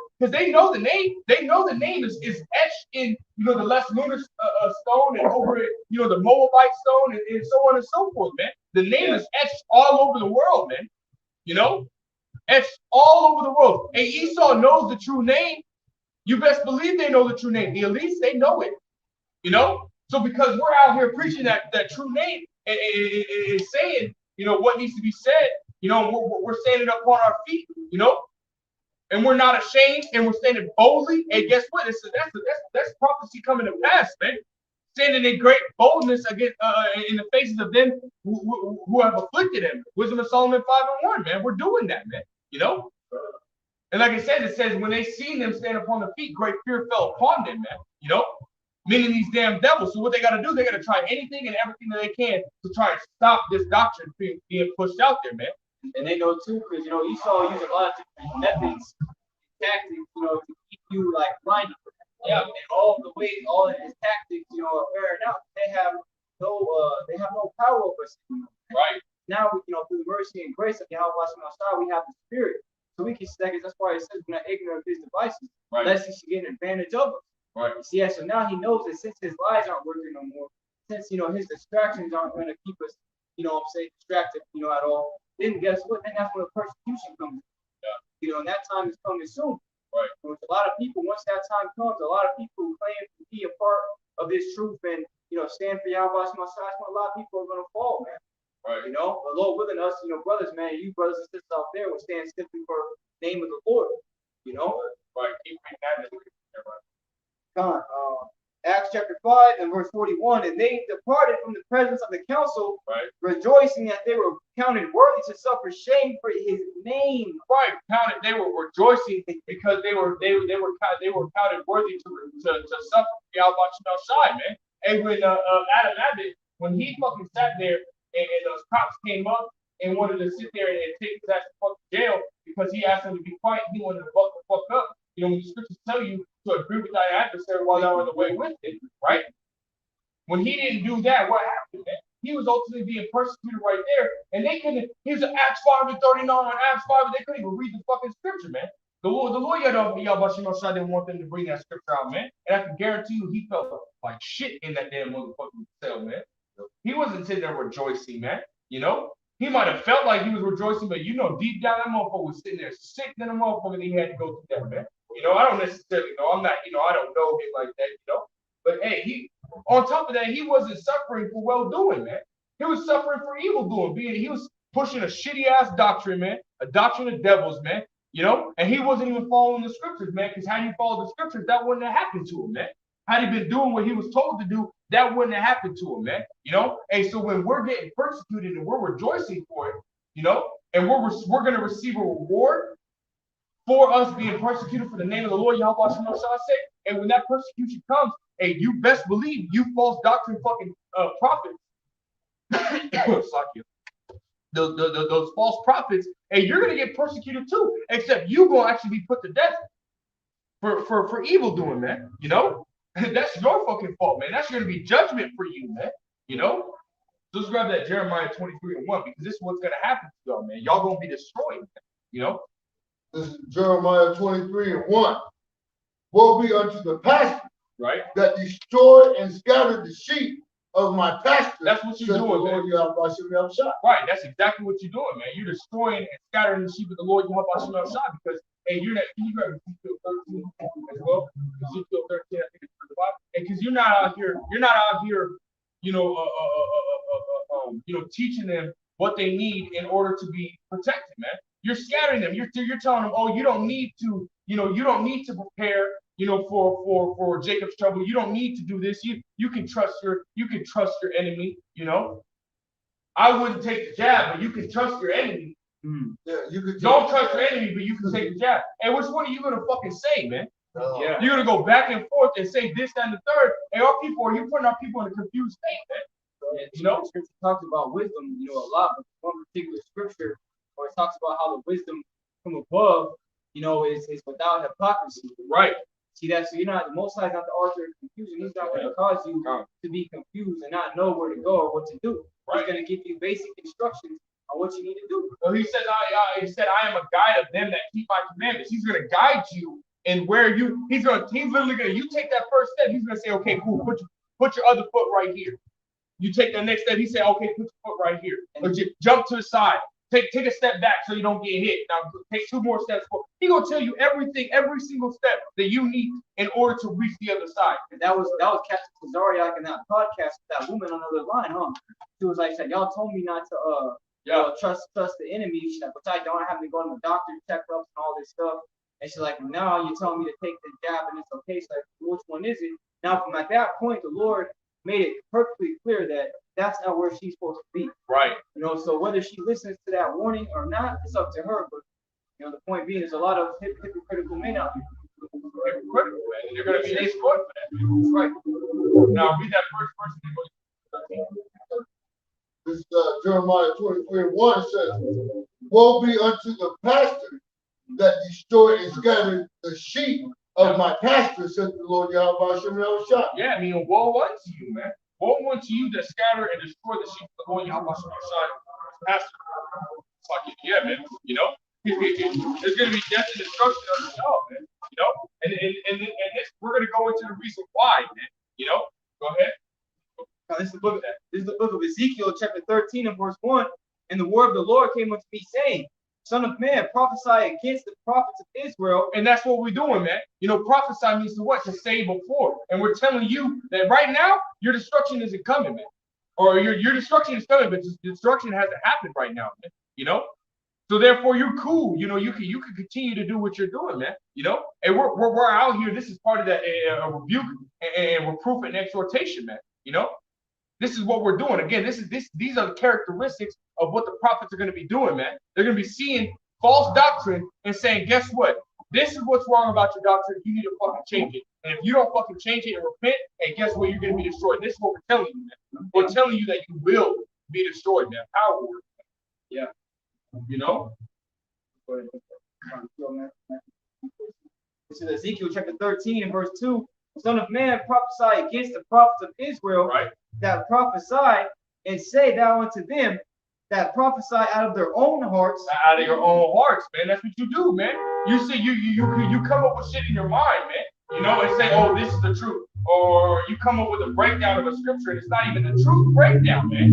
name. They know the name is etched in, the Les Lunar stone, and over it, the Moabite stone, and so on and so forth, man. The name is etched all over the world, man. Etched all over the world. And Esau knows the true name. You best believe they know the true name. The elites, they know it. So because we're out here preaching that true name and saying, what needs to be said, we're standing up on our feet, and we're not ashamed, and we're standing boldly. And guess what? That's prophecy coming to pass, man. Standing in great boldness against in the faces of them who have afflicted him. Wisdom of Solomon 5:1, man. We're doing that, man. And like I said, it says when they seen them stand upon the feet, great fear fell upon them, man. Meaning these damn devils. So what they got to do, they got to try anything and everything that they can to try and stop this doctrine being pushed out there, man. And they know too, because Esau used a lot of different methods, tactics, to keep you like blinded. Yeah, and all the ways, all of his tactics, are wearing out. They have no power over us. Right. Now, through the mercy and grace of Yahweh Shemashah, we have the Spirit, so we can second. That's why it says we're not ignorant of his devices, lest he should get an advantage of us. Right. See, so now he knows that since his lies aren't working no more, since his distractions aren't going to keep us, distracted, at all. Then guess what? Then that's when the persecution comes. Yeah. And that time is coming soon. Right. With a lot of people, once that time comes, a lot of people who claim to be a part of this truth and stand for Yahweh Shemashah, a lot of people are going to fall, man. Right. The Lord willing us, brothers, man, you brothers and sisters out there will stand simply for the name of the Lord. Right. Keep that. Acts chapter 5 and verse 41, and they departed from the presence of the council, rejoicing that they were counted worthy to suffer shame for his name. Right, counted. They were rejoicing because they were counted worthy to suffer for Yahweh Shai, man. And when Adam Abbott, when he fucking sat there and those cops came up and wanted to sit there and take his ass to fucking jail because he asked them to be quiet, he wanted to buck the fuck up. When the scriptures tell you to agree with thy adversary while thou on the way with it, right? When he didn't do that, what happened, man? He was ultimately being persecuted right there, and they couldn't. Here's an Acts 5 and 39 on Acts 5, and they couldn't even read the fucking scripture, man. The Lord Yahweh didn't want them to bring that scripture out, man. And I can guarantee you, he felt like shit in that damn motherfucking cell, man. He wasn't sitting there rejoicing, man. He might have felt like he was rejoicing, but deep down that motherfucker was sitting there sick than a motherfucker, and he had to go through that, man. I don't necessarily know. I'm not, I don't know him like that, But hey, he, on top of that, he wasn't suffering for well-doing, man. He was suffering for evil-doing. He was pushing a shitty-ass doctrine, man. A doctrine of devils, man. And he wasn't even following the scriptures, man. Because had he followed the scriptures, that wouldn't have happened to him, man. Had he been doing what he was told to do, that wouldn't have happened to him, man. And so when we're getting persecuted and we're rejoicing for it, and we're going to receive a reward for us being persecuted for the name of the Lord Yahweh Shemashah, and when that persecution comes, hey, you best believe you false doctrine fucking prophets, those false prophets, and you're gonna get persecuted too. Except you gonna actually be put to death for evil doing, man. That's your fucking fault, man. That's gonna be judgment for you, man. So let's grab that Jeremiah 23 and 1 because this is what's gonna happen to y'all, man. Y'all gonna be destroyed, This is Jeremiah 23 and 1. Woe be unto the pastor that destroyed and scattered the sheep of my pasture. That's what you're doing, man. Right, that's exactly what you're doing, man. You're destroying and scattering the sheep of the Lord Yahweh because, hey, you're not, can you grab Ezekiel 13 as well? Ezekiel 13, I think it's 35. And because you're not out here, teaching them what they need in order to be protected, man. You're scattering them. You're telling them, oh, you don't need to prepare, for Jacob's trouble. You don't need to do this. You can trust your enemy. I wouldn't take the jab, but you can trust your enemy. Yeah, you could. Don't trust your enemy, but you can take the jab. Hey, which one are you gonna fucking say, man? Yeah. You're gonna go back and forth and say this and the third. Hey, are you putting our people in a confused state, man? The scripture talks about wisdom, a lot, but one particular scripture where it talks about how the wisdom from above, is without hypocrisy. Right. See that? So the Most High is not the author of confusion. He's not going to cause you to be confused and not know where to go or what to do. Right. He's going to give you basic instructions on what you need to do. Well, he said, I am a guide of them that keep my commandments. He's going to guide you and where he's literally going to, you take that first step. He's going to say, okay, cool, put your other foot right here. You take the next step. He said, okay, put your foot right here. Or jump to the side. Take a step back so you don't get hit. Now take 2 more steps forward. He's gonna tell you everything, every single step that you need in order to reach the other side. And that was Captain Tazariak in that podcast with that woman on the other line, huh? She was like, y'all told me not to trust the enemy, which I don't have to go to the doctor checkups and all this stuff. And she's like, now you're telling me to take the jab and it's okay. So like, which one is it? Now from at that point, the Lord made it perfectly clear that that's not where she's supposed to be. Right. You know, so whether she listens to that warning or not, it's up to her. But you know, the point being, there's a lot of hypocritical men out there. Hypocritical, man. They're going to be destroyed for that. That's right. Now read that first verse. This Jeremiah 23:1 says, "Woe be unto the pastor that destroy and scatter the sheep of my pasture," said the Lord Yahweh Hashem Yahushua. Yeah, I mean, woe unto you, man. Woe unto you that scatter and destroy the sheep of the Lord Yahweh Hashem Yahushua. Pastor. Fuck it, yeah, man. You know? There's going to be death and destruction of the hell, man. You know? And this, we're going to go into the reason why, man. You know? Go ahead. Now, this is the book of Ezekiel, chapter 13 and verse 1. And the word of the Lord came unto me, saying, Son of man, prophesy against the prophets of Israel. And that's what we're doing, man. You know, prophesy means to what? To say before. And we're telling you that right now, your destruction isn't coming, man. Or your destruction is coming, but destruction hasn't happened right now, man. You know? So therefore, you're cool. You know, you can continue to do what you're doing, man. You know? And we're out here. This is part of that a rebuke and reproof and exhortation, man. You know? This is what we're doing. Again, these are the characteristics of what the prophets are going to be doing, man. They're going to be seeing false doctrine and saying, guess what? This is what's wrong about your doctrine. You need to fucking change it. And if you don't fucking change it and repent, hey, guess what? You're going to be destroyed. This is what we're telling you, man. We're telling you that you will be destroyed, man. Power word. Yeah. You know? This is Ezekiel chapter 13 and verse 2. Son of man, prophesy against the prophets of Israel, right, that prophesy, and say thou unto them that prophesy out of their own hearts. Out of your own hearts, man. That's what you do, man. You see, you come up with shit in your mind, man. You know, and say, oh, this is the truth. Or you come up with a breakdown of a scripture, and it's not even the truth breakdown, man.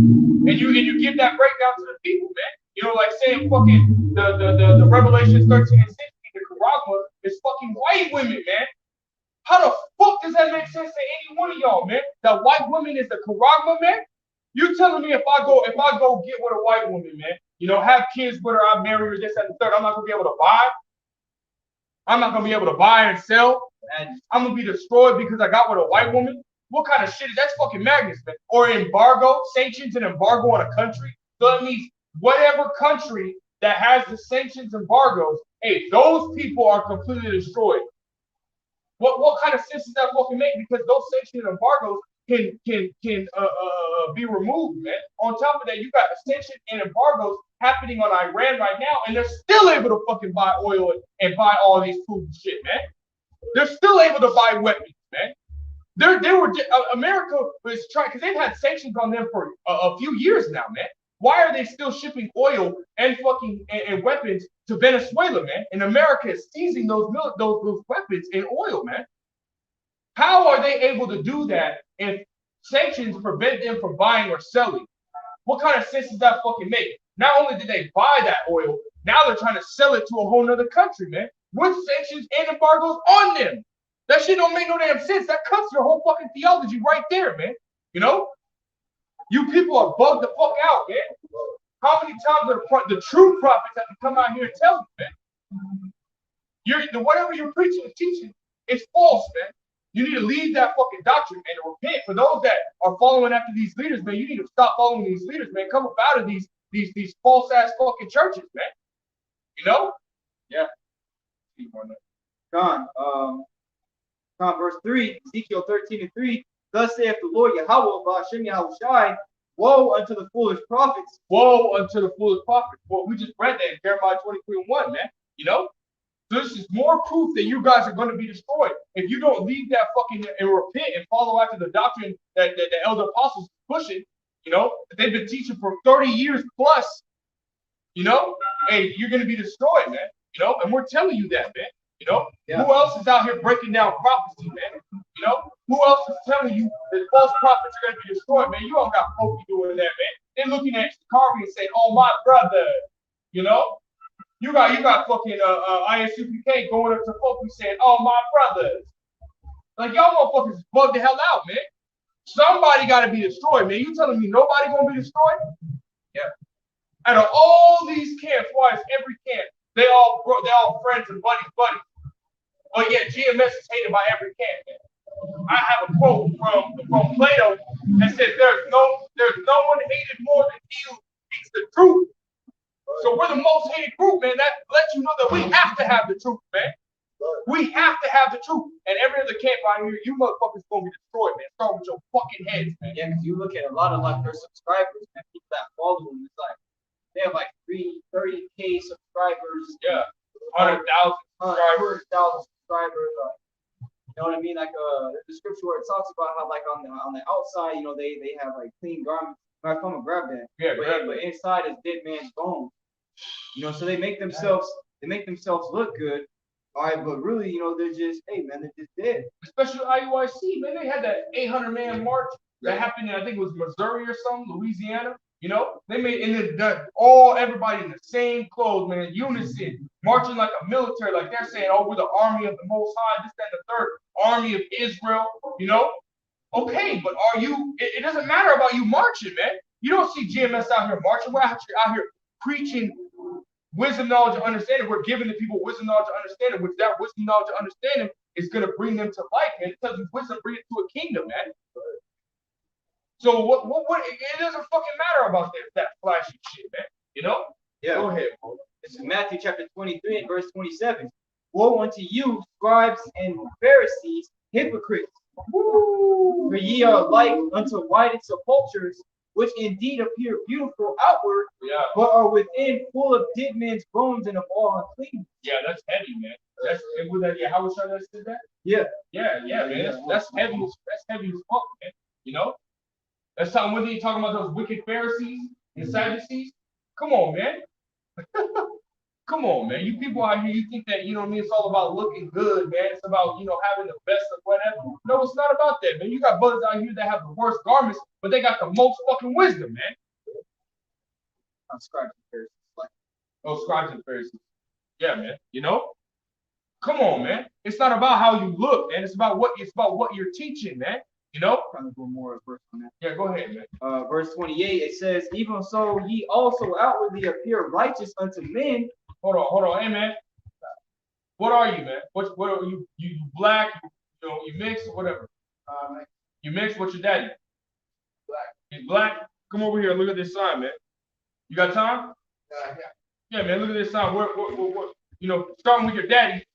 And you give that breakdown to the people, man. You know, like saying fucking the Revelations 13 and 16, the Karagma is fucking white women, man. How the fuck does that make sense to any one of y'all, man? That white woman is the Karagma, man? You telling me if I go get with a white woman, man, you know, have kids with her, I marry her, this, that, and the third, I'm not gonna be able to buy. I'm not gonna be able to buy and sell. And I'm gonna be destroyed because I got with a white woman. What kind of shit is that's fucking madness, man? Or embargo, sanctions and embargo on a country. So that means whatever country that has the sanctions embargoes, hey, those people are completely destroyed. What kind of sense does that fucking make? Because those sanctions and embargoes can be removed, man. On top of that, you got sanctions and embargoes happening on Iran right now, and they're still able to fucking buy oil and buy all these food and shit, man. They're still able to buy weapons, man. America was trying, because they've had sanctions on them for a few years now, man. Why are they still shipping oil and fucking and weapons to Venezuela, man? And America is seizing those weapons and oil, man. How are they able to do that if sanctions prevent them from buying or selling? What kind of sense does that fucking make? Not only did they buy that oil, now they're trying to sell it to a whole nother country, man, with sanctions and embargoes on them. That shit don't make no damn sense. That cuts your whole fucking theology right there, man. You know? You people are bugged the fuck out, man. How many times are the true prophets have to come out here and tell you, man? Whatever you're preaching and teaching, it's false, man. You need to leave that fucking doctrine and repent. For those that are following after these leaders, man, you need to stop following these leaders, man. Come up out of these false ass fucking churches, man. You know? Yeah. Verse 3, Ezekiel 13 and 3. Thus saith the Lord Yahweh, Ba'ashem Yahushai, woe unto the foolish prophets. Woe unto the foolish prophets. Well, we just read that in Jeremiah 23 and 1, man. You know? So this is more proof that you guys are going to be destroyed. If you don't leave that fucking and repent and follow after the doctrine that the elder apostles pushing, you know, that they've been teaching for 30 years plus, You know, hey, you're gonna be destroyed, man. You know, and we're telling you that, man. You know, Yeah. who else is out here breaking down prophecy, man? You know, who else is telling you that false prophets are gonna be destroyed, man? You don't got folk doing that, man. They're looking at Shikari and saying, "Oh my brother," you know. You got fucking ISUPK going up to folk and saying, "Oh my brothers." Like y'all motherfuckers bug the hell out, man. Somebody got to be destroyed, man. You telling me nobody gonna be destroyed? Yeah. Out of all these camps, why is every camp they all friends and buddies? But yet GMS is hated by every camp, man. I have a quote from Plato that says there's no one hated more than he who speaks the truth. So we're the most hated group, man. That lets you know that we have to have the truth, man. We have to have the truth. And every other camp out here, you motherfuckers gonna be destroyed, man. Start with your fucking heads, man. Yeah, because you look at a lot of like their subscribers, man, people that follow them, it's like they have like 30K subscribers. Yeah. 100,000 subscribers. 100,000 subscribers. You know what I mean? Like there's a scripture where it talks about how like on the outside, you know, they have like clean garments. I'm gonna grab that. Yeah, but inside is dead man's bones. You know, so they make themselves look good. All right, but really, you know, they're just, hey man, they're just dead. Especially IUIC, man. They had that 800-man march that happened in, I think it was Missouri or something, Louisiana. You know, they made everybody in the same clothes, man, in unison, marching like a military, like they're saying, "Oh, we're the army of the Most High, this, that, and the third, army of Israel." You know, okay, but are you? It doesn't matter about you marching, man. You don't see GMS out here marching. We're actually out here preaching wisdom, knowledge, and understanding. We're giving the people wisdom, knowledge, and understanding, which that wisdom, knowledge, and understanding is going to bring them to life, man. It tells you wisdom bring it to a kingdom, man. So what it doesn't fucking matter about that flashy shit, man. You know? Yeah. Go ahead, bro. This is Matthew chapter 23 and verse 27. Woe unto you, scribes and Pharisees, hypocrites! Woo! For ye are like unto whited sepulchres, which indeed appear beautiful outward, but are within full of dead men's bones and of all uncleanness. Yeah, that's heavy, man. How was that said that? Yeah, man. That's heavy. That's heavy as fuck, man. You know? That's something. Whether you're talking about those wicked Pharisees and Sadducees, come on, man. Come on, man. You people out here, you think that, you know what I mean, it's all about looking good, man. It's about, you know, having the best of whatever. No, it's not about that, man. You got brothers out here that have the worst garments, but they got the most fucking wisdom, man. Scribes and Pharisees. Oh, scribes and Pharisees. Yeah, man. You know? Come on, man. It's not about how you look, man. It's about what you're teaching, man. You know? Trying to go more verse on that. Yeah, go ahead, man. Verse 28, it says, "Even so ye also outwardly appear righteous unto men." Hold on. Hey, man. What are you, man? What are you? You black? You know, you mix or whatever? You mix? What's your daddy? Black. He's black? Come over here and look at this sign, man. You got time? Yeah, man, look at this sign. What, you know, starting with your daddy,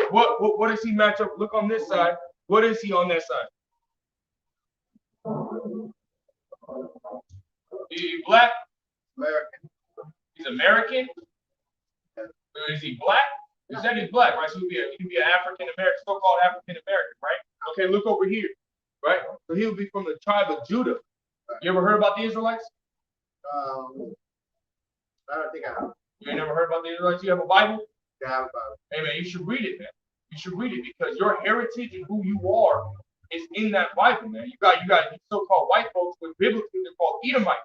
what does he match up? Look on this side. What is he on that side? He black? American. He's American? Is he black? You said he's black, right? So he could be an African American, so-called African American, right? Okay, look over here, right? So he would be from the tribe of Judah. You ever heard about the Israelites? I don't think I have. You ain't never heard about the Israelites? You have a Bible? I have about Hey, man, you should read it, man. You should read it because your heritage and who you are is in that Bible, man. You got these so-called white folks, but biblically they're called Edomites,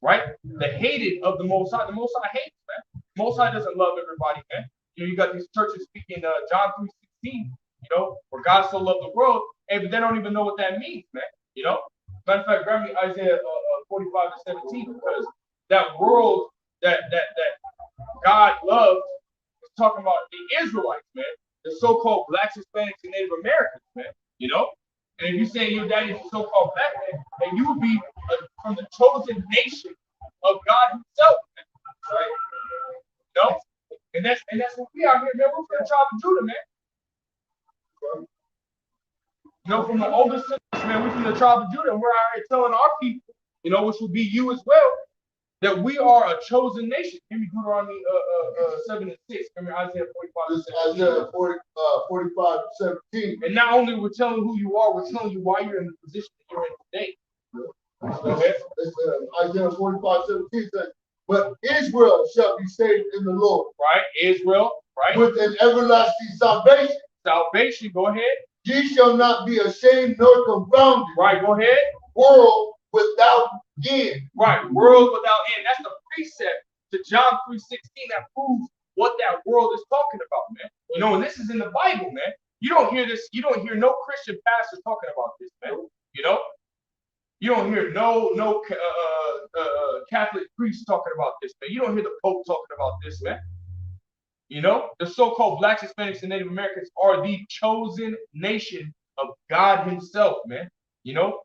right? The hated of the Most High. The Most High hates, man. The Most High doesn't love everybody, man. You know, you got these churches speaking John 3:16, you know, where God so loved the world, hey, but they don't even know what that means, man. You know? Matter of fact, grab me Isaiah 45-17, because that world that God loves is talking about the Israelites, man. The so-called blacks, Hispanics, and Native Americans, man. You know? And if you say your daddy is a so-called black man, then you would be from the chosen nation of God himself, man. Right? You know? And that's what we are here, man. We're from the tribe of Judah, man. You know, from the oldest sons, man, we're from the tribe of Judah, and we're out here telling our people, you know, which will be you as well, that we are a chosen nation. Give me Deuteronomy 7:6. Give me Isaiah 45:17. Isaiah 45:17. And not only we're telling who you are, we're telling you why you're in the position that you're in today. Go ahead. Isaiah 45:17 says, But Israel shall be saved in the Lord. Right? Israel, right? With an everlasting salvation. Salvation, go ahead. Ye shall not be ashamed nor confounded. Right, go ahead. World without end. Right, world without end. That's the precept to John 3:16 that proves what that world is talking about, man. You know, and this is in the Bible, man. You don't hear this, you don't hear no Christian pastor talking about this, man. You know? You don't hear no Catholic priest talking about this, man. You don't hear the Pope talking about this, man. You know, the so-called Blacks, Hispanics, and Native Americans are the chosen nation of God Himself, man. You know,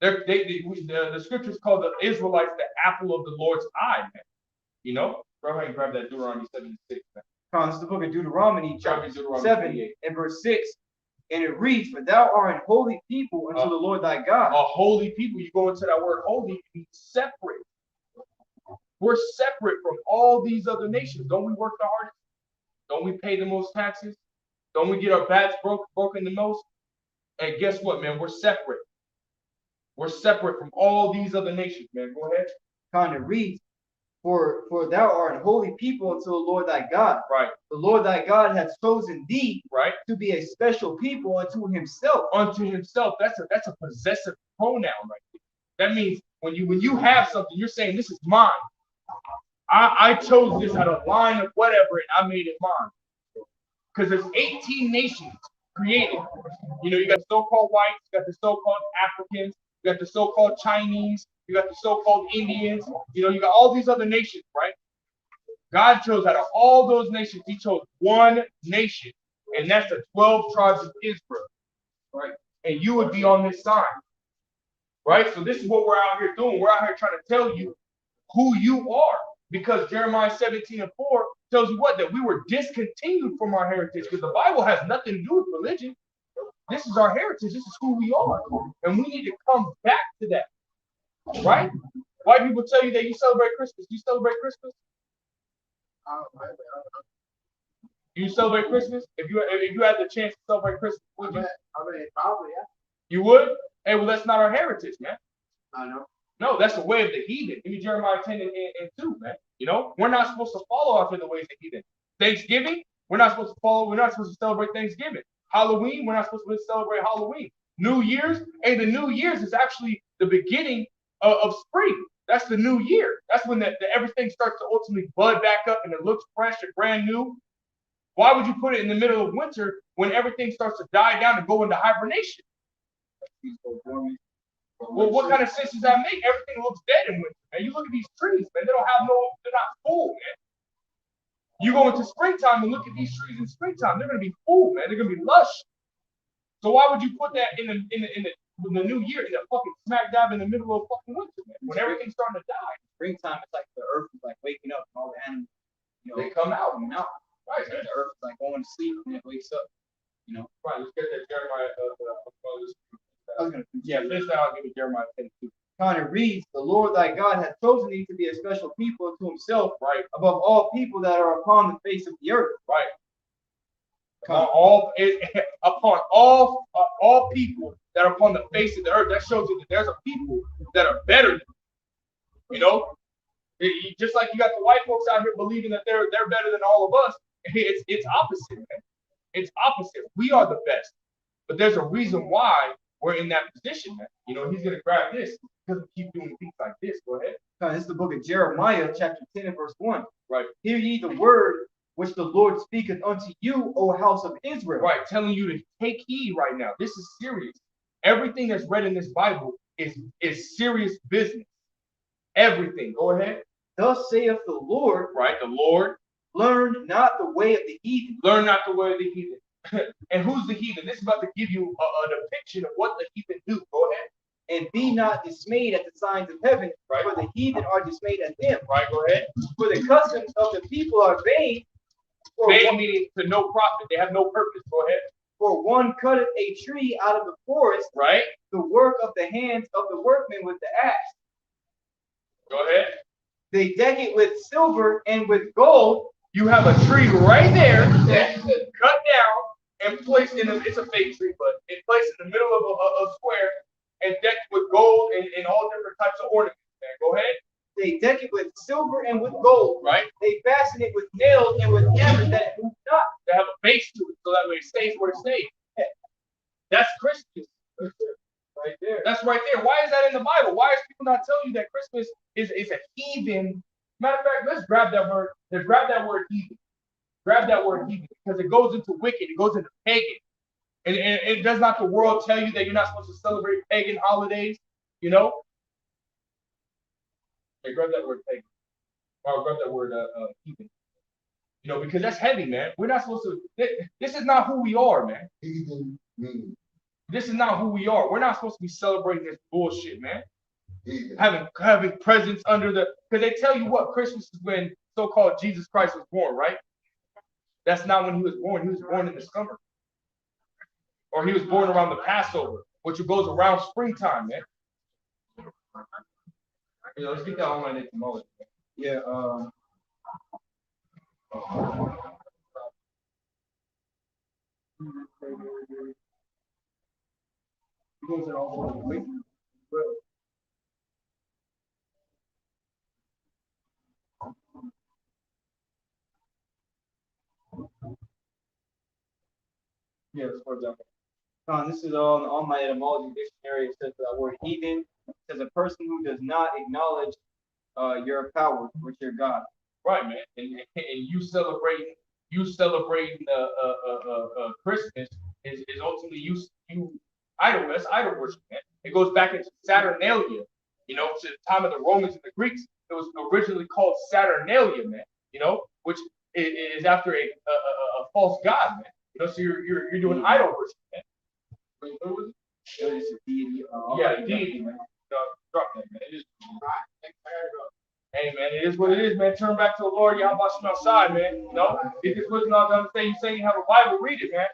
the scriptures call the Israelites the apple of the Lord's eye, man. You know, go ahead and grab that Deuteronomy 7:6, man. This is the book of Deuteronomy, chapter Deuteronomy 7 and verse 6. And it reads, "For thou art a holy people unto the Lord thy God." A holy people. You go into that word holy, it means separate. We're separate from all these other nations. Don't we work the hardest? Don't we pay the most taxes? Don't we get our backs broken the most? And guess what, man? We're separate. We're separate from all these other nations, man. Go ahead. Kind of reads, For thou art a holy people unto the Lord thy God. Right. The Lord thy God hath chosen thee, right, to be a special people unto Himself. Unto Himself. That's a possessive pronoun right there. That means when you have something, you're saying this is mine. I chose this out of line of whatever, and I made it mine. Because there's 18 nations created. You know, you got the so-called whites, you got the so-called Africans, you got the so-called Chinese, you got the so-called Indians, you know, you got all these other nations, right? God chose out of all those nations, He chose one nation, and that's the 12 tribes of Israel, right? And you would be on this sign, right? So this is what we're out here doing. We're out here trying to tell you who you are, because Jeremiah 17:4 tells you what? That we were discontinued from our heritage, because the Bible has nothing to do with religion. This is our heritage. This is who we are, and we need to come back to that, right? White people tell you that you celebrate Christmas. Do you celebrate Christmas? Do you celebrate Christmas? If you had the chance to celebrate Christmas, would you? Probably, yeah. You would? Hey, well, that's not our heritage, man. I know. No, that's the way of the heathen. Give me Jeremiah 10 and 2, man. You know, we're not supposed to follow after the ways of the heathen. Thanksgiving, we're not supposed to follow. We're not supposed to celebrate Thanksgiving. Halloween, we're not supposed to celebrate Halloween. New Year's, hey, the New Year's is actually the beginning of spring. That's the new year. That's when everything starts to ultimately bud back up and it looks fresh and brand new. Why would you put it in the middle of winter when everything starts to die down and go into hibernation? Well, what kind of sense does that make? Everything looks dead in winter, man. You look at these trees, man. They're not full, man. You go into springtime and look at these trees in springtime. They're gonna be full, man. They're gonna be lush. So why would you put that in the new year, in the fucking smack dab in the middle of fucking winter, man? When everything's starting to die. Springtime, it's like the earth is like waking up, and all the animals, They come out. Right. The earth is like going to sleep and it wakes up. Right. Let's get that Jeremiah. Yeah, this now I'll give you Jeremiah 10:2. Kind of reads, "The Lord thy God hath chosen thee to be a special people unto Himself, right, above all people that are upon the face of the earth." Right. Upon all people that are upon the face of the earth. That shows you that there's a people that are better than you. You know, just like you got the white folks out here believing that they're better than all of us. It's opposite, man. It's opposite. We are the best, but there's a reason why we're in that position, man. You know, He's gonna grab this because we keep doing things like this. Go ahead. This is the book of Jeremiah, chapter 10 and verse 1. Right. "Hear ye the word which the Lord speaketh unto you, O house of Israel." Right, telling you to take heed right now. This is serious. Everything that's read in this Bible is serious business. Everything. Go ahead. "Thus saith the Lord." Right, the Lord. "Learn not the way of the heathen." Learn not the way of the heathen. And who's the heathen? This is about to give you a depiction of what the heathen do. Go ahead. "And be not dismayed at the signs of heaven, right, for the heathen are dismayed at them." Right, go ahead. "For the customs of the people are vain." Vain meaning to no profit. They have no purpose. Go ahead. "For one cutteth a tree out of the forest." Right. "The work of the hands of the workmen with the axe." Go ahead. "They deck it with silver and with gold." You have a tree right there that's cut down and placed it's a fake tree, but it's placed in the middle of a square and decked with gold and all different types of ornaments. Man. Go ahead. They deck it with silver and with gold. Right. They fasten it with nails and with hammers that it moves not. They have a base to it, so that way it stays where it stays. That's Christmas. Right there. That's right there. Why is that in the Bible? Why is people not telling you that Christmas is a heathen? Matter of fact, let's grab that word. Let's grab that word heathen. Grab that word heathen because it goes into wicked. It goes into pagan. And does not the world tell you that you're not supposed to celebrate pagan holidays? You know? Hey, grab that word pagan. Or grab that word heathen. You know, because that's heavy, man. We're not supposed to. This is not who we are, man. Heathen meaning. This is not who we are. We're not supposed to be celebrating this bullshit, man. Heathen. Having presents under the, because they tell you what Christmas is when so-called Jesus Christ was born, right? That's not when he was born. He was born in the summer, or he was born around the Passover, which goes around springtime, man. You know, let's get that online etymology. Yeah. Yeah, for example. This is on my etymology dictionary. It says that word heathen. It says a person who does not acknowledge your power, which your God. Right, man. And you celebrating Christmas is ultimately you idol. That's idol worship, man. It goes back into Saturnalia, you know, to the time of the Romans and the Greeks. It was originally called Saturnalia, man. You know, which is after a false god, man. You know, so you're doing idol worship, man. What was it? It's a deity. Yeah, deity, man. Drop that, man. It is. Hey, man, it is what it is, man. Turn back to the Lord. Y'all watching outside, man. You know, if this wasn't all done, you say you have a Bible, read it, man.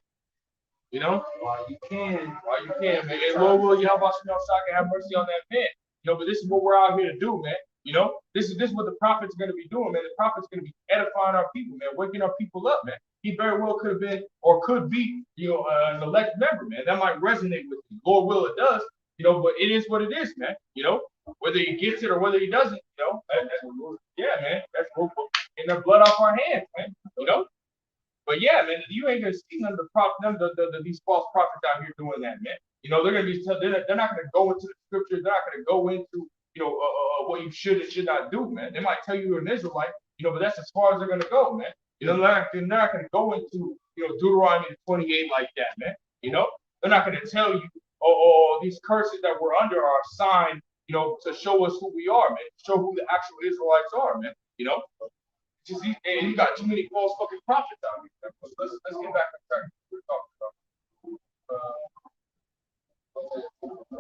You know, While you can, man. And Lord will you help us outside and have mercy on that man. You know, but this is what we're out here to do, man. You know, this is what the prophet's going to be doing, man. The prophet's going to be edifying our people, man, waking our people up, man. He very well could have been or could be, you know, an elect member, man. That might resonate with you. Lord will, it does, you know, but it is what it is, man. You know, whether he gets it or whether he doesn't, you know, yeah, man. That's getting the blood off our hands, man. You know. But yeah, man, you ain't gonna see none of these false prophets out here doing that, man. You know, they're gonna be they're not gonna go into the scriptures. They're not gonna go into what you should and should not do, man. They might tell you you're an Israelite, you know, but that's as far as they're gonna go, man. You know, they're not gonna go into Deuteronomy 28 like that, man. You know, they're not gonna tell you, these curses that we're under are a sign, you know, to show us who we are, man. Show who the actual Israelites are, man. You know. Just you got too many false fucking prophets out here. Let's get back to track. We're talking about.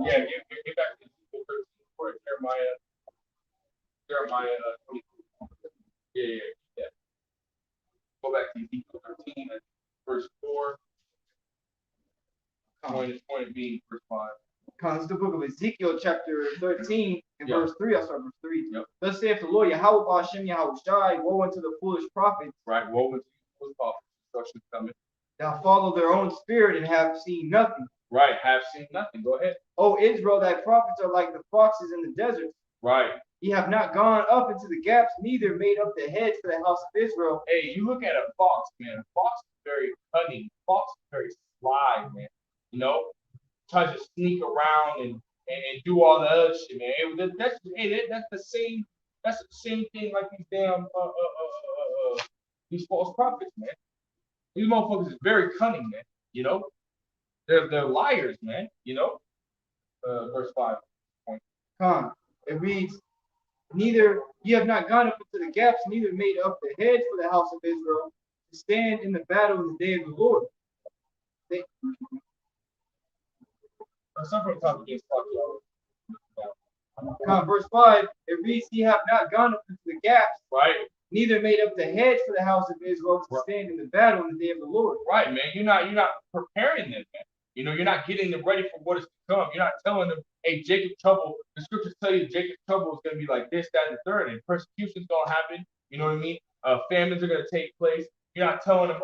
Yeah, get back to Jeremiah 22. Yeah. Go back to Ezekiel 13, verse 4. Point being verse 5. It's the book of Ezekiel, chapter 13, and verse 3. I'll start verse 3. Yep. Thus saith the Lord, Yahweh Hashem Yahweh Shai, woe unto the foolish prophets. Right, woe unto the foolish prophets. Destruction coming. Thou follow their own spirit and have seen nothing. Right, have seen nothing. Go ahead. O Israel, thy prophets are like the foxes in the desert. Right. Ye have not gone up into the gaps, neither made up the hedge for the house of Israel. Hey, you look at a fox, man. A fox is very cunning. A fox is very sly, man. You know? Tries to sneak around and do all the other shit, man. That's the same thing like these damn these false prophets, man. These motherfuckers is very cunning, man. You know, they're liars, man. You know, verse 5. It reads, neither ye have not gone up into the gaps, neither made up the hedge for the house of Israel to stand in the battle in the day of the Lord. Verse 5, it reads, ye have not gone up into the gaps, right? Neither made up the hedge for the house of Israel to stand in the battle in the day of the Lord. Right, man. You're not preparing them, man. You know, you're not getting them ready for what is to come. You're not telling them, hey, Jacob trouble. The scriptures tell you Jacob's trouble is going to be like this, that, and the third, and persecution's going to happen. You know what I mean? Famines are going to take place. You're not telling them,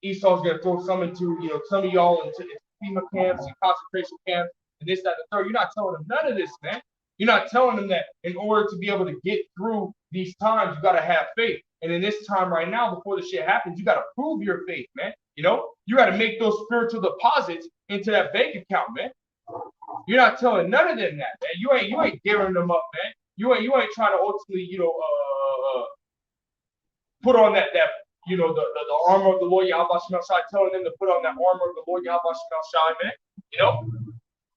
Esau's going to throw some into, some of y'all into FEMA camps and concentration camps and this, that, and the third. You're not telling them none of this, man. You're not telling them that in order to be able to get through these times, you gotta have faith. And in this time right now, before the shit happens, you gotta prove your faith, man. You know, you gotta make those spiritual deposits into that bank account, man. You're not telling none of them that, man. You ain't gearing them up, man. You ain't trying to ultimately, put on that the armor of the Lord Yahweh Shai, telling them to put on that armor of the Lord Yahweh Shai, man. You know,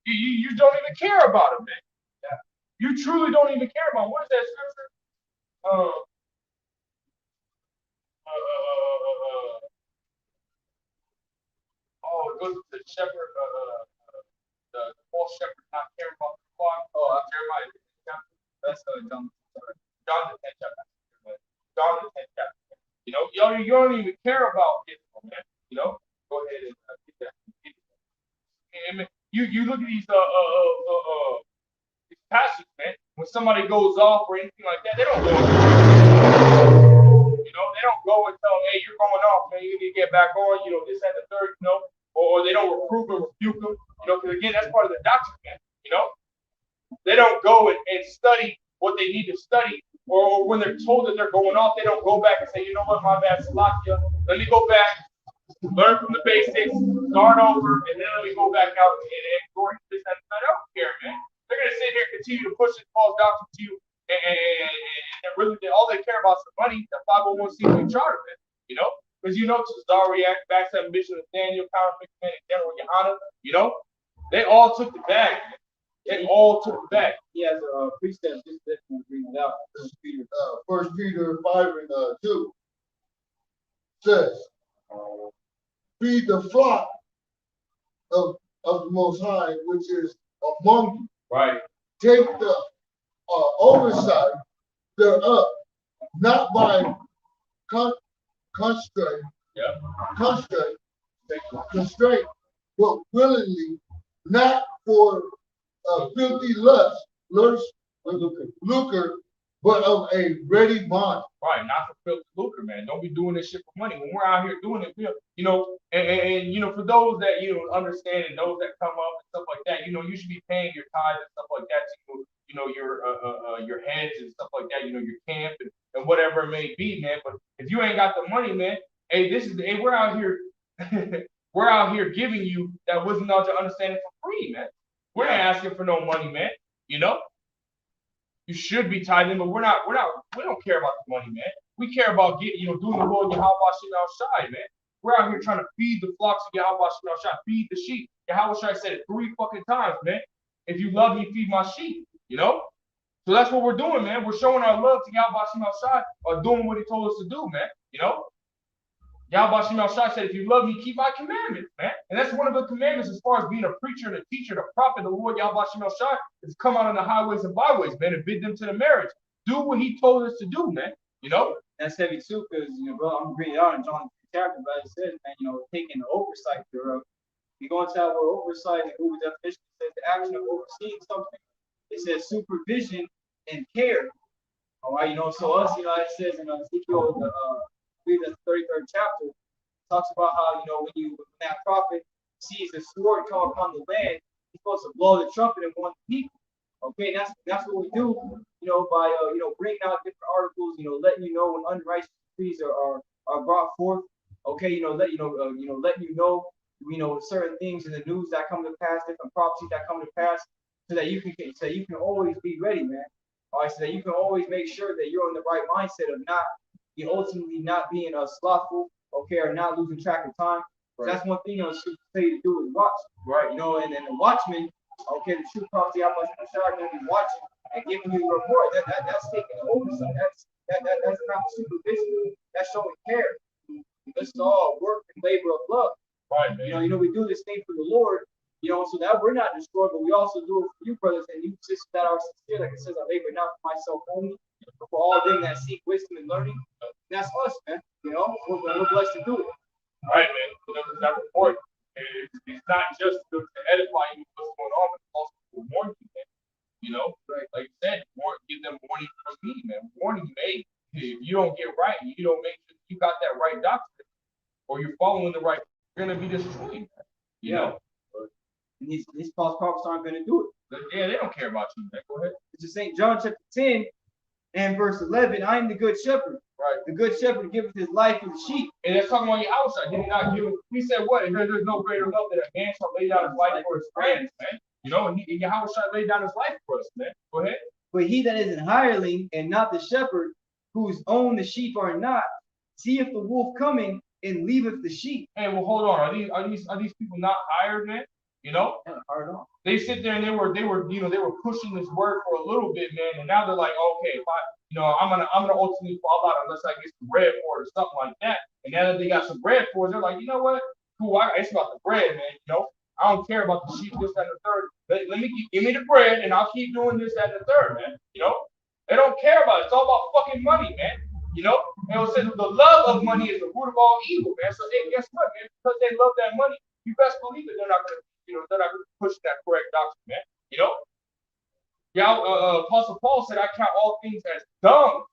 you don't even care about it, man. Yeah. You truly don't even care about what is that scripture? It goes to the shepherd, the false shepherd not caring about the flock. Jeremiah. That's John. Sorry. John the 10th chapter. John the 10th chapter. You know, you don't even care about Israel, man. You know, go ahead and get that. And you look at these passages, man. When somebody goes off or anything like that, they don't go. You know, they don't go and tell them, hey, you're going off, man. You need to get back on. You know, this and the third. You know, or they don't reprove or rebuke them. You know, because again, that's part of the doctrine, man. You know, they don't go and study what they need to study. Or when they're told that they're going off, they don't go back and say, you know what, my bad, Salakia. Let me go back, learn from the basics, start over, and then let me go back out and go into this and that. I don't care, man. They're going to sit here and continue to push this false doctrine to you, and really, all they care about is the money, the 501c3 charter, man. You know? Because you know, Cesare, Backstab, Bishop Nathaniel, Counterfeit Man, and General Yohana, you know? They all took the bag, man. They all took it back. He has a precept just that can bring it out. First Peter 5:2 says, feed the flock of the Most High, which is among you. Right. Take the oversight thereof, not by constraint, but willingly, not for filthy lucre, but of a ready mind. Right, not for filthy lucre, man. Don't be doing this shit for money. When we're out here doing it, you know, and you know, for those that understand and those that come up and stuff like that, you know, you should be paying your tithes and stuff like that to your heads and stuff like that, you know, your camp and whatever it may be, man. But if you ain't got the money, man, we're out here we're out here giving you that wisdom, knowledge, and understanding for free, man. We're not asking for no money, man. You know, you should be tithing, but we don't care about the money, man. We care about doing the Lord Yahweh Shai, man. We're out here trying to feed the flocks of Yahweh Shai, feed the sheep. Yahweh Shai said it 3 fucking times, man. If you love me, feed my sheep, you know? So that's what we're doing, man. We're showing our love to Yahweh Shai, or doing what he told us to do, man. You know? Yahweh Shai said, if you love me, keep my commandments, man. And that's one of the commandments as far as being a preacher and a teacher, the prophet, the Lord Yahweh Shai, is come out on the highways and byways, man, and bid them to the marriage. Do what he told us to do, man. You know? That's heavy too, because, bro, I'm bringing it out in John chapter, but it says, man, taking the oversight thereof. You go into that word oversight, and Google definition says the action of overseeing something. It says supervision and care. All right, so us, it says in Ezekiel, I believe that's the 33rd chapter, talks about how, when that prophet sees the sword come upon the land, he's supposed to blow the trumpet and warn the people. Okay, that's what we do, by bringing out different articles, letting you know when unrighteous decrees are brought forth. Okay, letting you know certain things in the news that come to pass, different prophecies that come to pass, so that you can always be ready, man. All right, so that you can always make sure that you're in the right mindset of not ultimately not being slothful, okay, or not losing track of time. Right. That's one thing should say to do is watch, right? And then the watchman, okay, the true prophecy, how much I'm going to be watching and giving you a report. That's taking the oversight. That's not supervision. That's showing care. This is all work and labor of love. Right, man. We do this thing for the Lord, so that we're not destroyed, but we also do it for you, brothers and you sisters that are sincere. Like it says, I labor not for myself only, but for all them that seek wisdom and learning. That's us, man. We're blessed to do it. Right, man. That's important. It's not just to edify you what's going on, but also to warn you, man. Right. Like you said, give them warning from me, man. Warning you, hey, if you don't get right, you don't make sure you got that right doctrine, or you're following the right, you're gonna be destroyed. You know. And these false prophets aren't going to do it. Yeah, they don't care about you, man. Go ahead. which is St. John chapter 10 and verse 11. I am the good shepherd. Right. The good shepherd giveth his life for the sheep. And that's talking about your outside. Did he not give? He said what? There's no greater love that a man shall lay down his life for his friends, man. You know, and Yahweh shall lay down his life for us, man. Go ahead. But he that is an hireling and not the shepherd, whose own the sheep are not, seeth the wolf coming and leaveth the sheep. Hey, well, hold on. Are these people not hired, man? You know, hard on. They sit there and they were pushing this word for a little bit, man, and now they're like, okay, if I'm gonna ultimately fall out unless I get some bread for it or something like that. And now that they got some bread for it, they're like, you know what? Cool, it's about the bread, man. You know, I don't care about the sheep, this, that, and the third. Let me give me the bread, and I'll keep doing this, that, and the third, man. You know, they don't care about it. It's all about fucking money, man. You know, and it says the love of money is the root of all evil, man. So guess what, man? Because they love that money, you best believe it. They're not gonna push that correct doctrine, man. You know, Apostle Paul said, "I count all things as dung,"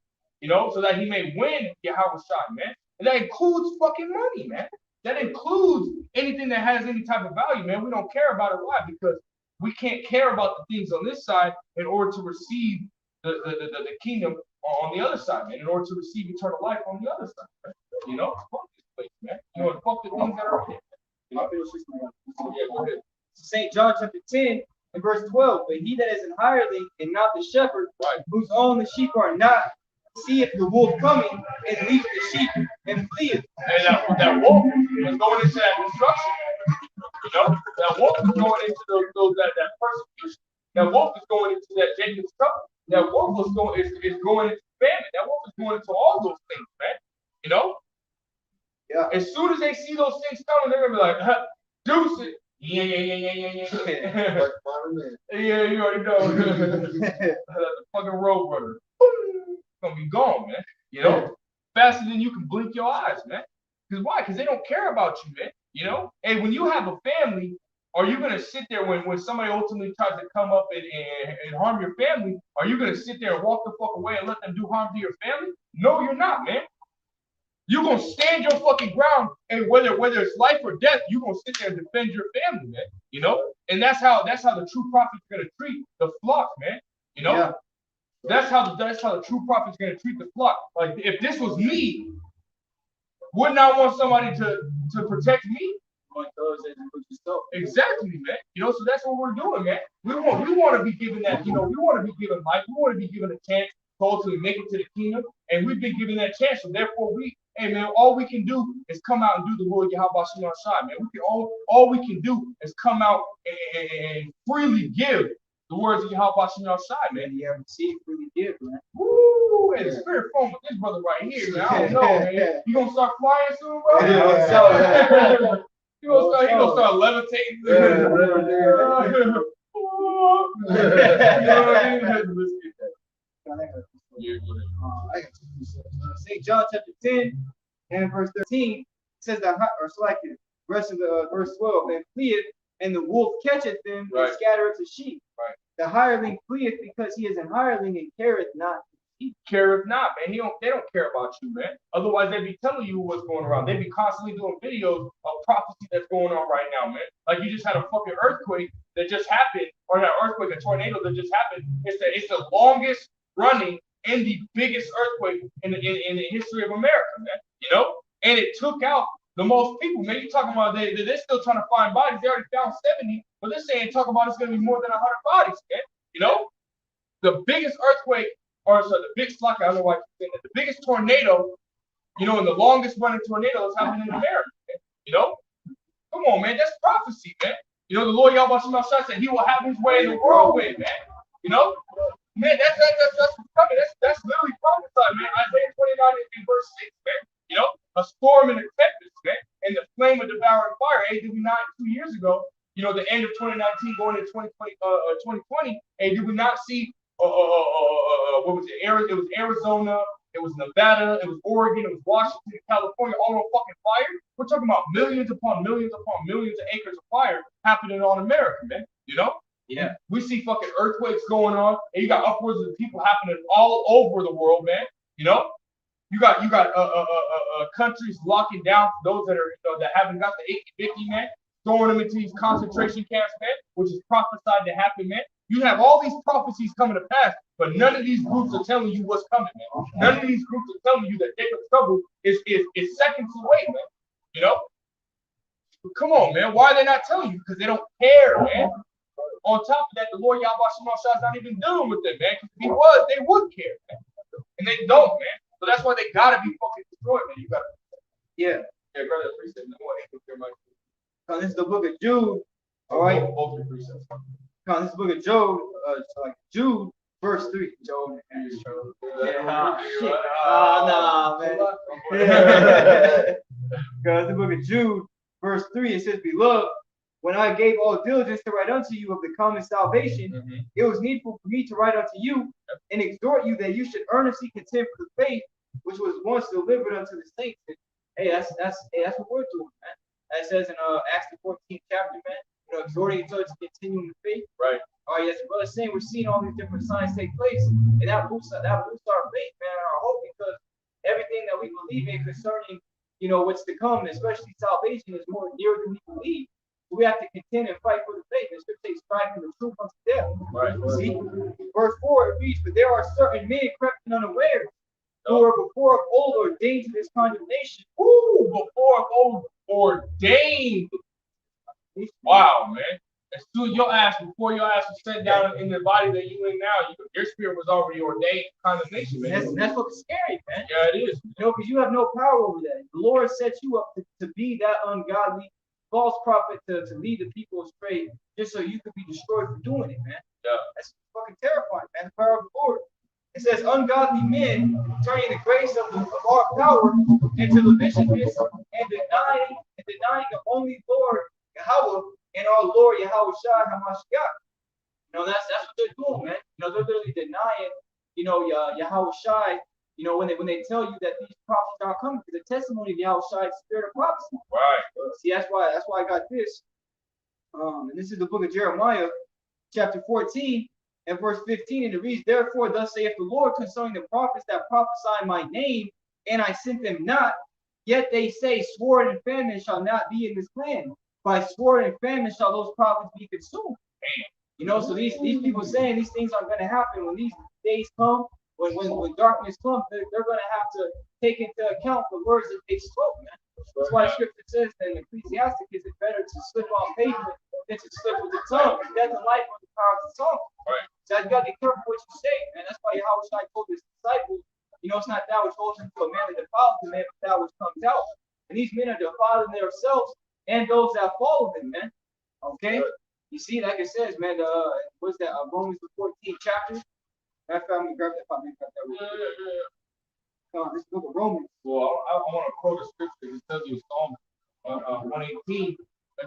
you know, so that he may win Yahweh shot, man. And that includes fucking money, man. That includes anything that has any type of value, man. We don't care about it. Why? Because we can't care about the things on this side in order to receive the kingdom on the other side, man. In order to receive eternal life on the other side, man. You know, fuck this place, man. You know, fuck the things that are in it. Yeah, go ahead. St. John chapter 10 and verse 12. But he that is an hireling and not the shepherd, right, whose own the sheep are not, seeth the wolf coming and leaveth the sheep and fleeth. And that wolf was going into that destruction. You know, that wolf is going into that persecution. That wolf is going into that Jacob's trouble. That wolf is going into famine. That wolf is going into all those things, man. You know? Yeah. As soon as they see those things coming, they're gonna be like, deuce it. Yeah. Yeah, you already know. The fucking road runner. Gonna be gone, man. You know? Faster than you can blink your eyes, man. Because why? Because they don't care about you, man. You know? And when you have a family, are you gonna sit there when somebody ultimately tries to come up and harm your family? Are you gonna sit there and walk the fuck away and let them do harm to your family? No, you're not, man. You're gonna stand your fucking ground, and whether it's life or death, you're gonna sit there and defend your family, man. You know, and that's how the true prophet's gonna treat the flock, man. You know, yeah. That's how the true prophet's gonna treat the flock. Like if this was me, wouldn't I want somebody to protect me? Exactly, man. You know, so that's what we're doing, man. We want to be given that, you know, we want to be given life. We want to be given a chance to ultimately make it to the kingdom, and we've been given that chance. So therefore, hey man, all we can do is come out and do the will of Yahweh Shem Shai, man. All we can do is come out and freely give the words of Yahweh Shem Shai, man. You haven't seen freely give, man. Woo! And spirit form with this brother right here, man. I don't know, man. You gonna start flying soon, bro? Yeah. He gonna start levitating. St. John chapter 10 and verse 13 says that, or select it, rest of the verse 12, and fleeth, and the wolf catcheth them and scattereth the sheep. Right. The hireling fleeth because he is an hireling and careth not. Careth not, man. They don't care about you, man. Otherwise, they'd be telling you what's going around. They'd be constantly doing videos of prophecy that's going on right now, man. Like you just had a fucking earthquake that just happened, or not earthquake, a tornado that just happened. It's the longest running and the biggest earthquake in the history of America, man. You know, and it took out the most people, man. You talking about they're still trying to find bodies. They already found 70, but they're saying talking about it's going to be more than 100 bodies, man. You know, the biggest earthquake. Or so the big flock, I don't know why I keep saying that. The biggest tornado, you know, and the longest running tornado that's happened in America. Man. You know? Come on, man. That's prophecy, man. You know, the Lord Yahweh Shem Shai said he will have his way in the whirlwind, man. You know? Man, that's what's coming. That's literally prophesied, man. Isaiah 29 and verse 6, man. You know? A storm and a tempest, man. And the flame of devouring fire. Hey, did we not 2 years ago, you know, the end of 2019 going into 2020, hey, did we not see what was it? It was Arizona, it was Nevada, it was Oregon, it was Washington, California, all on fucking fire. We're talking about millions upon millions upon millions of acres of fire happening on America, man. You know? Yeah. We see fucking earthquakes going on, and you got upwards of people happening all over the world, man. You know? You got countries locking down those that are, you know, that haven't got the 50, man, throwing them into these concentration camps, man, which is prophesied to happen, man. You have all these prophecies coming to pass, but none of these groups are telling you what's coming, man. None of these groups are telling you that Jacob's trouble is seconds away, man. You know? Come on, man. Why are they not telling you? Because they don't care, man. On top of that, the Lord Yahweh Shema is not even dealing with them, man. Because if he was, they would care, man. And they don't, man. So that's why they gotta be fucking destroyed, man. You gotta. Yeah. Yeah, brother, appreciate it. No one ain't clear my. Now, this is the book of Jude. All right. Both your precepts. Now, this is the book of Job. So like Jude, verse 3. Job. Yeah. Nah, man. Because the book of Jude, verse 3, it says, Beloved, when I gave all diligence to write unto you of the common salvation, it was needful for me to write unto you and exhort you that you should earnestly contend for the faith which was once delivered unto the saints. And, hey, that's what we're doing, man. That says in Acts the 14th chapter, man. You know, exhorting each other to continue in the faith. Right. All right, yes, brother saying we're seeing all these different signs take place, and that boosts our faith, man, and our hope, because everything that we believe in concerning, you know, what's to come, especially salvation, is more near than we believe. So we have to contend and fight for the faith. The scripture says, strive for the truth unto death. Right. See, verse 4 it reads, "But there are certain men crept in unawares, who were before of old ordained to this condemnation." Ooh, before of old ordained. Wow, man. As soon before your ass was set down in the body that you in now, your spirit was already ordained condemnation, man. That's what's scary, man. Yeah, it is. You know, because you have no power over that. The Lord sets you up to be that ungodly false prophet to lead the people astray, just so you could be destroyed for doing it, man. Yeah. That's fucking terrifying, man. The power of the Lord. It says, ungodly men turning the grace of our power into lavishedness and denying the only Lord Yahweh and our Lord Yahweh Shai HaMashiach. You know, that's what they're doing, man. You know, they're literally denying, you know, Yahweh Shai. You know, when they tell you that these prophecies are coming, because the testimony of Yahweh Shai is the spirit of prophecy. Right. See, that's why I got this. And this is the book of Jeremiah, chapter 14. And verse 15, and it reads, "Therefore, thus saith the Lord concerning the prophets that prophesy my name, and I sent them not. Yet they say, sword and famine shall not be in this land. By sword and famine shall those prophets be consumed." You know, so these people saying these things are going to happen when these days come, when darkness comes, they're going to have to take into account the words that they spoke, man. That's why the scripture says that in Ecclesiastic, is it better to slip on pavement than to slip with the tongue? Death and life are the power of the tongue. Right. So you got to be careful what you say, man. That's why Yahweh Shai told his disciples, you know, it's not that which goes into a man that defiles the man, but that which comes out. And these men are defiling themselves and those that follow them, man. Okay? You see, like it says, man, what's that? Romans the 14th chapter. Matter of fact, I'm going to grab that. This book of Romans. Well, I want to quote a scripture. It tells you Psalm 118,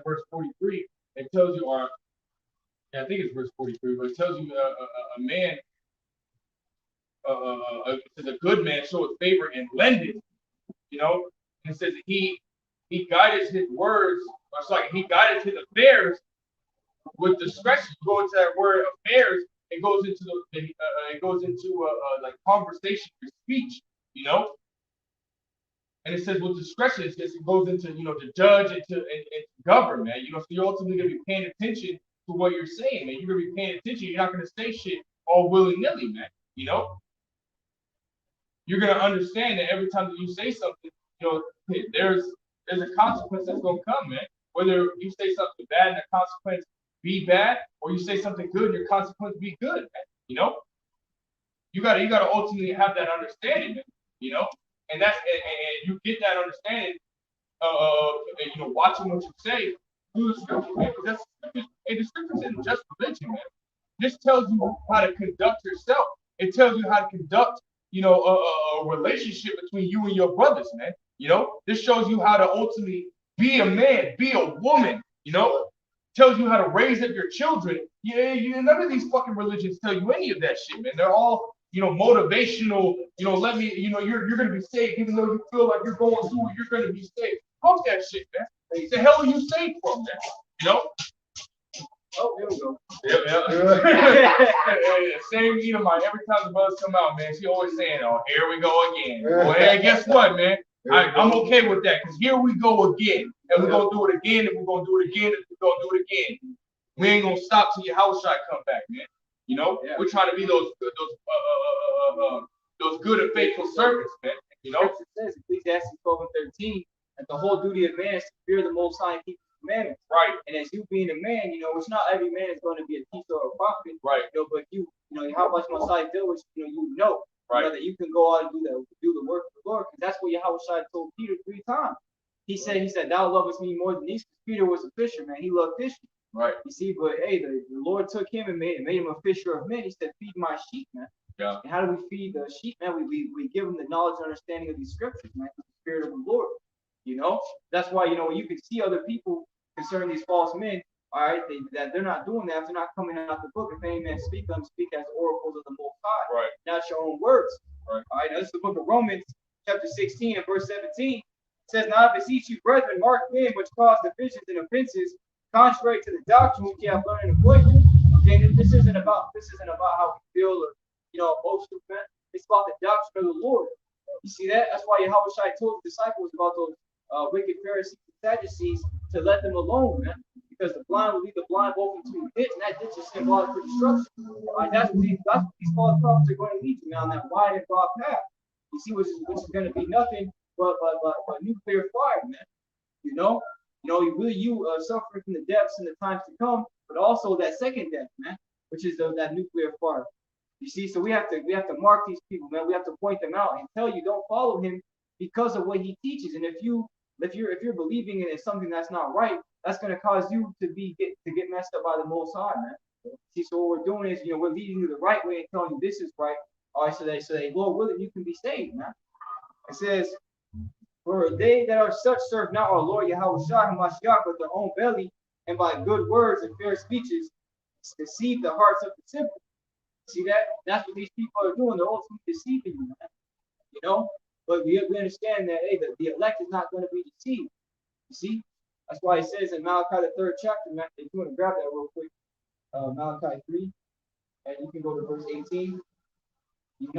verse 43. It tells you, I think it's verse 43, but it tells you a man, a good man showeth favor and lendeth, you know, and it says he guided his words, or it's like he guided his affairs with discretion. Go into that word affairs, it goes into like conversation or speech, you know. And it says with discretion, it goes into, you know, to judge and to govern, man. You know, so you're ultimately gonna be paying attention to what you're saying, man. You're gonna be paying attention. You're not gonna say shit all willy-nilly, man. You know, you're gonna understand that every time that you say something, you know, there's a consequence that's gonna come, man. Whether you say something bad and the consequence be bad, or you say something good and your consequence be good, man. You know, you gotta ultimately have that understanding, man. You know, and you get that understanding, you know, watching what you say through the scripture, man. The scripture isn't just religion, man. This tells you how to conduct yourself. It tells you how to conduct, you know, a relationship between you and your brothers, man. You know, this shows you how to ultimately be a man, be a woman. You know, tells you how to raise up your children. Yeah, none of these fucking religions tell you any of that shit, man. They're all, you know, motivational. You know, you're gonna be saved, even though you feel like you're going through it, you're gonna be saved. Fuck that shit, man. The hell are you saved from, man? You know? Oh, here we go. Yeah. Same Edomite. Every time the brothers come out, man, she always saying, "Oh, here we go again." Well, hey, guess what, man? I'm okay with that, because here we go again. And we're gonna do it again, and we're gonna do it again, and we're gonna do it again. We ain't gonna stop till Yahushua come back, man. You know, we're trying to be those good and faithful servants, man. You know, Scripture says Ecclesiastes 12:13 that the whole duty of man is to fear the Most High and keep His commandments. right? And as you being a man, it's not every man is going to be a teacher or a prophet, Right. But how much Messiah deal with Right. that you can go out and do the work of the Lord, because that's what Yahweh told Peter 3 times. He said, "Thou lovest me more than these." Peter was a fisherman; he loved fishing. Right. You see, but hey, the Lord took him and made him a fisher of men. He said, "Feed my sheep, man." Yeah. And how do we feed the sheep, man? We give them the knowledge and understanding of these scriptures, man, through the Spirit of the Lord. That's why when you can see other people concerning these false men, all right, that they're not doing that. If they're not coming out the book. If any man speak them, speak as oracles of the Most High, right? Not your own words, right? All right. Now this is the book of Romans, chapter 16 and verse 17. It says, "Now I beseech you, brethren, mark men which cause divisions and offenses, contrary to the doctrine which you have learned and avoided." Okay, this isn't about how we feel or emotional, man. It's about the doctrine of the Lord. You see that? That's why Yahweh told the disciples about those wicked Pharisees and Sadducees to let them alone, man. Because the blind will lead the blind both into a ditch, and that ditch is symbolic for destruction. That's what these false prophets are going to lead you down that wide and broad path. You see, which is going to be nothing but nuclear fire, man. You suffering from the depths in the times to come, but also that second death, man, which is that nuclear fire. You see, so we have to mark these people, man. We have to point them out and tell you don't follow him because of what he teaches. And if you're believing in something that's not right, that's going to cause you to get messed up by the Most High, man. See, so what we're doing is we're leading you the right way and telling you this is right. All right, so they Lord willing, you can be saved, man. It says, "For they that are such serve not our Lord Yahweh Shah Hamashiach, but their own belly, and by good words and fair speeches deceive the hearts of the simple." See that? That's what these people are doing. They're ultimately deceiving you, man. But we understand that the elect is not going to be deceived. You see? That's why it says in Malachi, the 3rd chapter, man, if you want to grab that real quick, Malachi 3, and you can go to verse 18. Because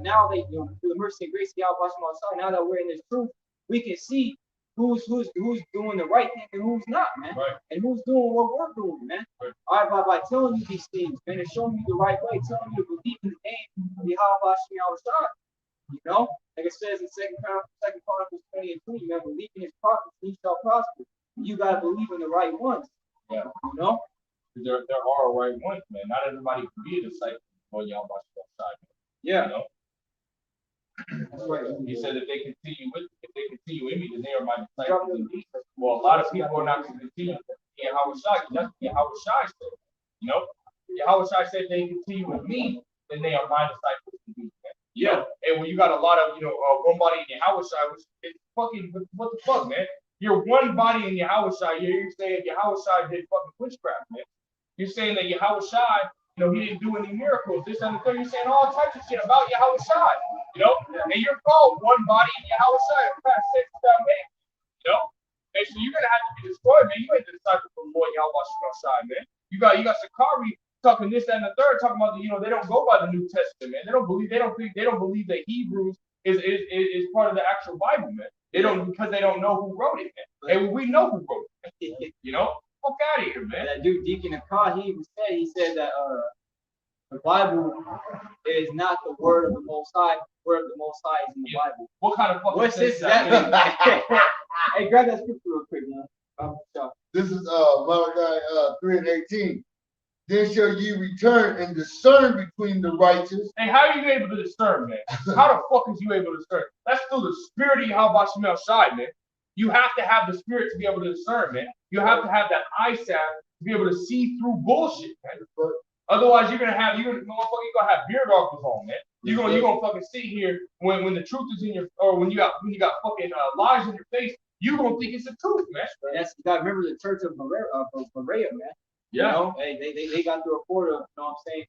now through the mercy and grace of Yahweh, now that we're in this truth, we can see who's doing the right thing and who's not, man. Right. And who's doing what we're doing, man. Right. All right, by telling you these things, man, and showing you the right way, telling you to believe in the name of Yahweh Shah. Like it says in Second Chronicles 20 and 20, man, believe in his prophets, he shall prosper. You gotta believe in the right ones. Yeah. There are right ones, man. Not everybody can be a disciple on Yahweh Shah. Yeah. That's right. He said if they continue in me, then they are my disciples indeed. Well, a lot of people are not going to continue in Yahweh Shai. That's what Yahweh Shai said. Yahweh Shai said they continue with me, then they are my disciples indeed. And when you got a lot of one body in Yahweh Shai, which is fucking what the fuck, man? You're one body in Yahweh Shai. You're saying Yahweh Shai did fucking witchcraft, man. You're saying that Yahweh Shai, he didn't do any miracles. This and the third. You're saying all types of shit about Yahweh Shai. And you're called one body in Yahweh Shai. And so you're gonna have to be destroyed, man. You ain't the disciple of the Lord Yahweh Shai, man. You got Sakari talking this and the third, talking about they don't go by the New Testament, man. They don't believe that Hebrews is part of the actual Bible, man. They don't, because they don't know who wrote it, man. And we know who wrote it. Fuck out of here, man. That dude Deacon Akar, he said that the Bible is not the word of the Most High. The word of the Most High is in the Bible. What kind of fucking what's this? Hey, grab that scripture real quick, man. This is Malachi 3 and 18. Then shall ye return and discern between the righteous. Hey, how are you able to discern, man? How the fuck is you able to discern? That's through the spirit of Yahweh Shemel Shai, man. You have to have the spirit to be able to discern, man. You have to have that eye salve to be able to see through bullshit, man. Otherwise, you're gonna have beard darkness on, man. You're gonna fucking sit here when the truth is in your, or when you got fucking lies in your face. You gonna think it's the truth, man. You gotta remember the church of Berea, man. Yeah. They got the report of,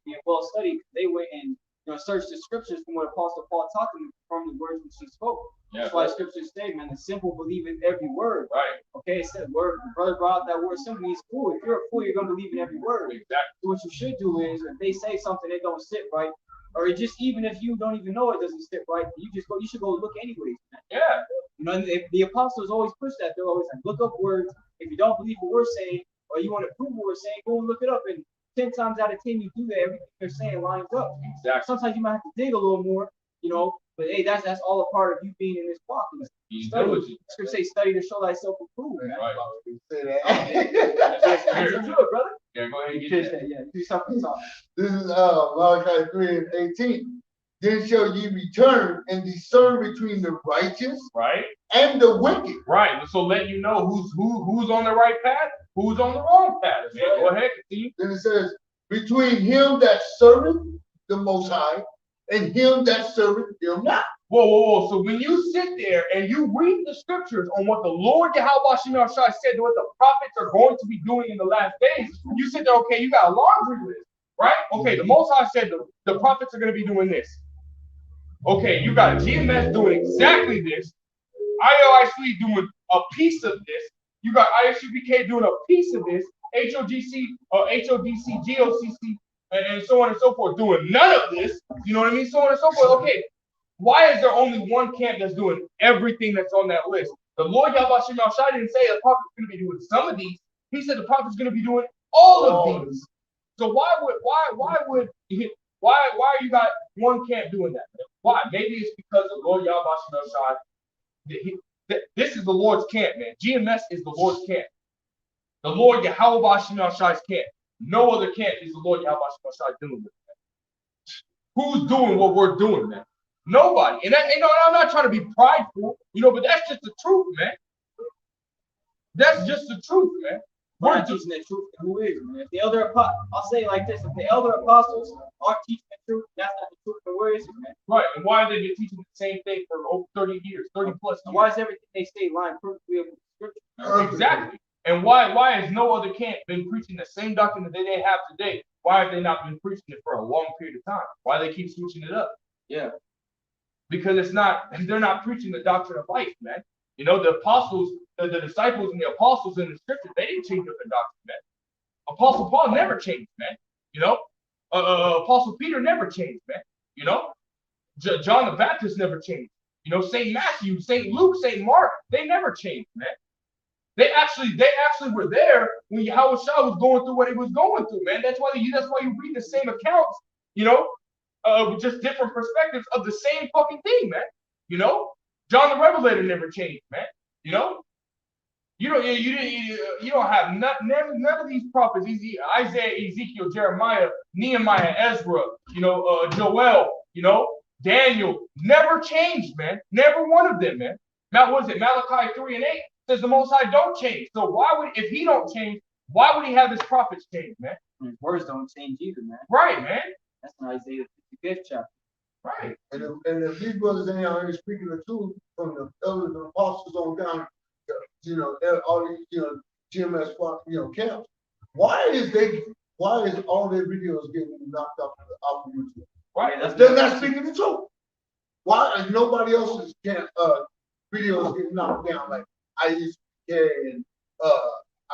being well studied. They went and searched the scriptures from what Apostle Paul taught them from the words which he spoke. Yeah. That's why scriptures say, man, the simple believe in every word. Right. Okay, it said word. The brother brought out that word simple means fool. If you're a fool, you're gonna believe in every word. Exactly. So what you should do is, if they say something that don't sit right, or just even if you don't even know it doesn't sit right, you should go look anyways, man. Yeah. If the apostles always push that, they're always like, look up words. If you don't believe what we're saying, or you want to prove what we're saying, go and look it up. And 10 times out of 10, you do that, everything they're saying lines up. Exactly. Sometimes you might have to dig a little more, but hey, that's all a part of you being in this walk. Study. Scripture say, study to show thyself approved, man. Right. That's good, brother. Yeah, go ahead and You get that. yeah, do something. This is Malachi 3:18. Then shall ye return and discern between the righteous Right. and the wicked. Right. So let you know who's on the right path, who's on the wrong path. Man. Go ahead, continue. Then it says, between him that serveth the Most High and him that serveth him not. Whoa. So when you sit there and you read the scriptures on what the Lord Yahweh Shai said, what the prophets are going to be doing in the last days, you sit there, okay, you got a laundry list, right? Okay, the Most High said the prophets are going to be doing this. Okay, you got GMS doing exactly this. IOIC doing a piece of this. You got ISUBK doing a piece of this. HOGC, HODC, GOCC, and so on and so forth doing none of this. You know what I mean? So on and so forth. Okay, why is there only one camp that's doing everything that's on that list? The Lord Yahweh Shai didn't say the prophet's going to be doing some of these. He said the prophet's going to be doing all of these. So why are you got one camp doing that? Why? Maybe it's because the Lord Yahweh Shai. This is the Lord's camp, man. GMS is the Lord's camp. The Lord Yahweh Shai's camp. No other camp is the Lord Yahweh Shai doing with, man. Who's doing what we're doing, man? Nobody. And I'm not trying to be prideful, but that's just the truth, man. That's just the truth, man. We're not teaching the truth. Who is, man? If the elder I'll say it like this: if the elder apostles aren't teaching the truth, that's not the truth. And where is it, man? Right. And why have they been teaching the same thing for over 30 years, 30 plus years? Why is everything they say lined perfectly up with scripture? Exactly. And why has no other camp been preaching the same doctrine that they have today? Why have they not been preaching it for a long period of time? Why do they keep switching it up? Yeah. Because they're not preaching the doctrine of life, man. The apostles, the disciples and the apostles in the scripture, they didn't change up their doctrine, man. Apostle Paul never changed, man. Apostle Peter never changed, man. John the Baptist never changed. St. Matthew, St. Luke, St. Mark, they never changed, man. They actually were there when Yahweh was going through what he was going through, man. That's why you read the same accounts, with just different perspectives of the same fucking thing, man. John the Revelator never changed, man. You don't have none of these prophets, Isaiah, Ezekiel, Jeremiah, Nehemiah, Ezra, Joel, Daniel, never changed, man. Never one of them, man. Now, what is it? Malachi 3:8 says the Most High don't change. So if he don't change, why would he have his prophets change, man? His words don't change either, man. Right, man. That's in Isaiah 55th chapter. Right. And if these brothers ain't out here speaking the truth from the elders and apostles on down, all these, GMS, camps, why is all their videos getting knocked off of YouTube? Right. They're not speaking the truth. Why is nobody else's videos getting knocked down like IUCK and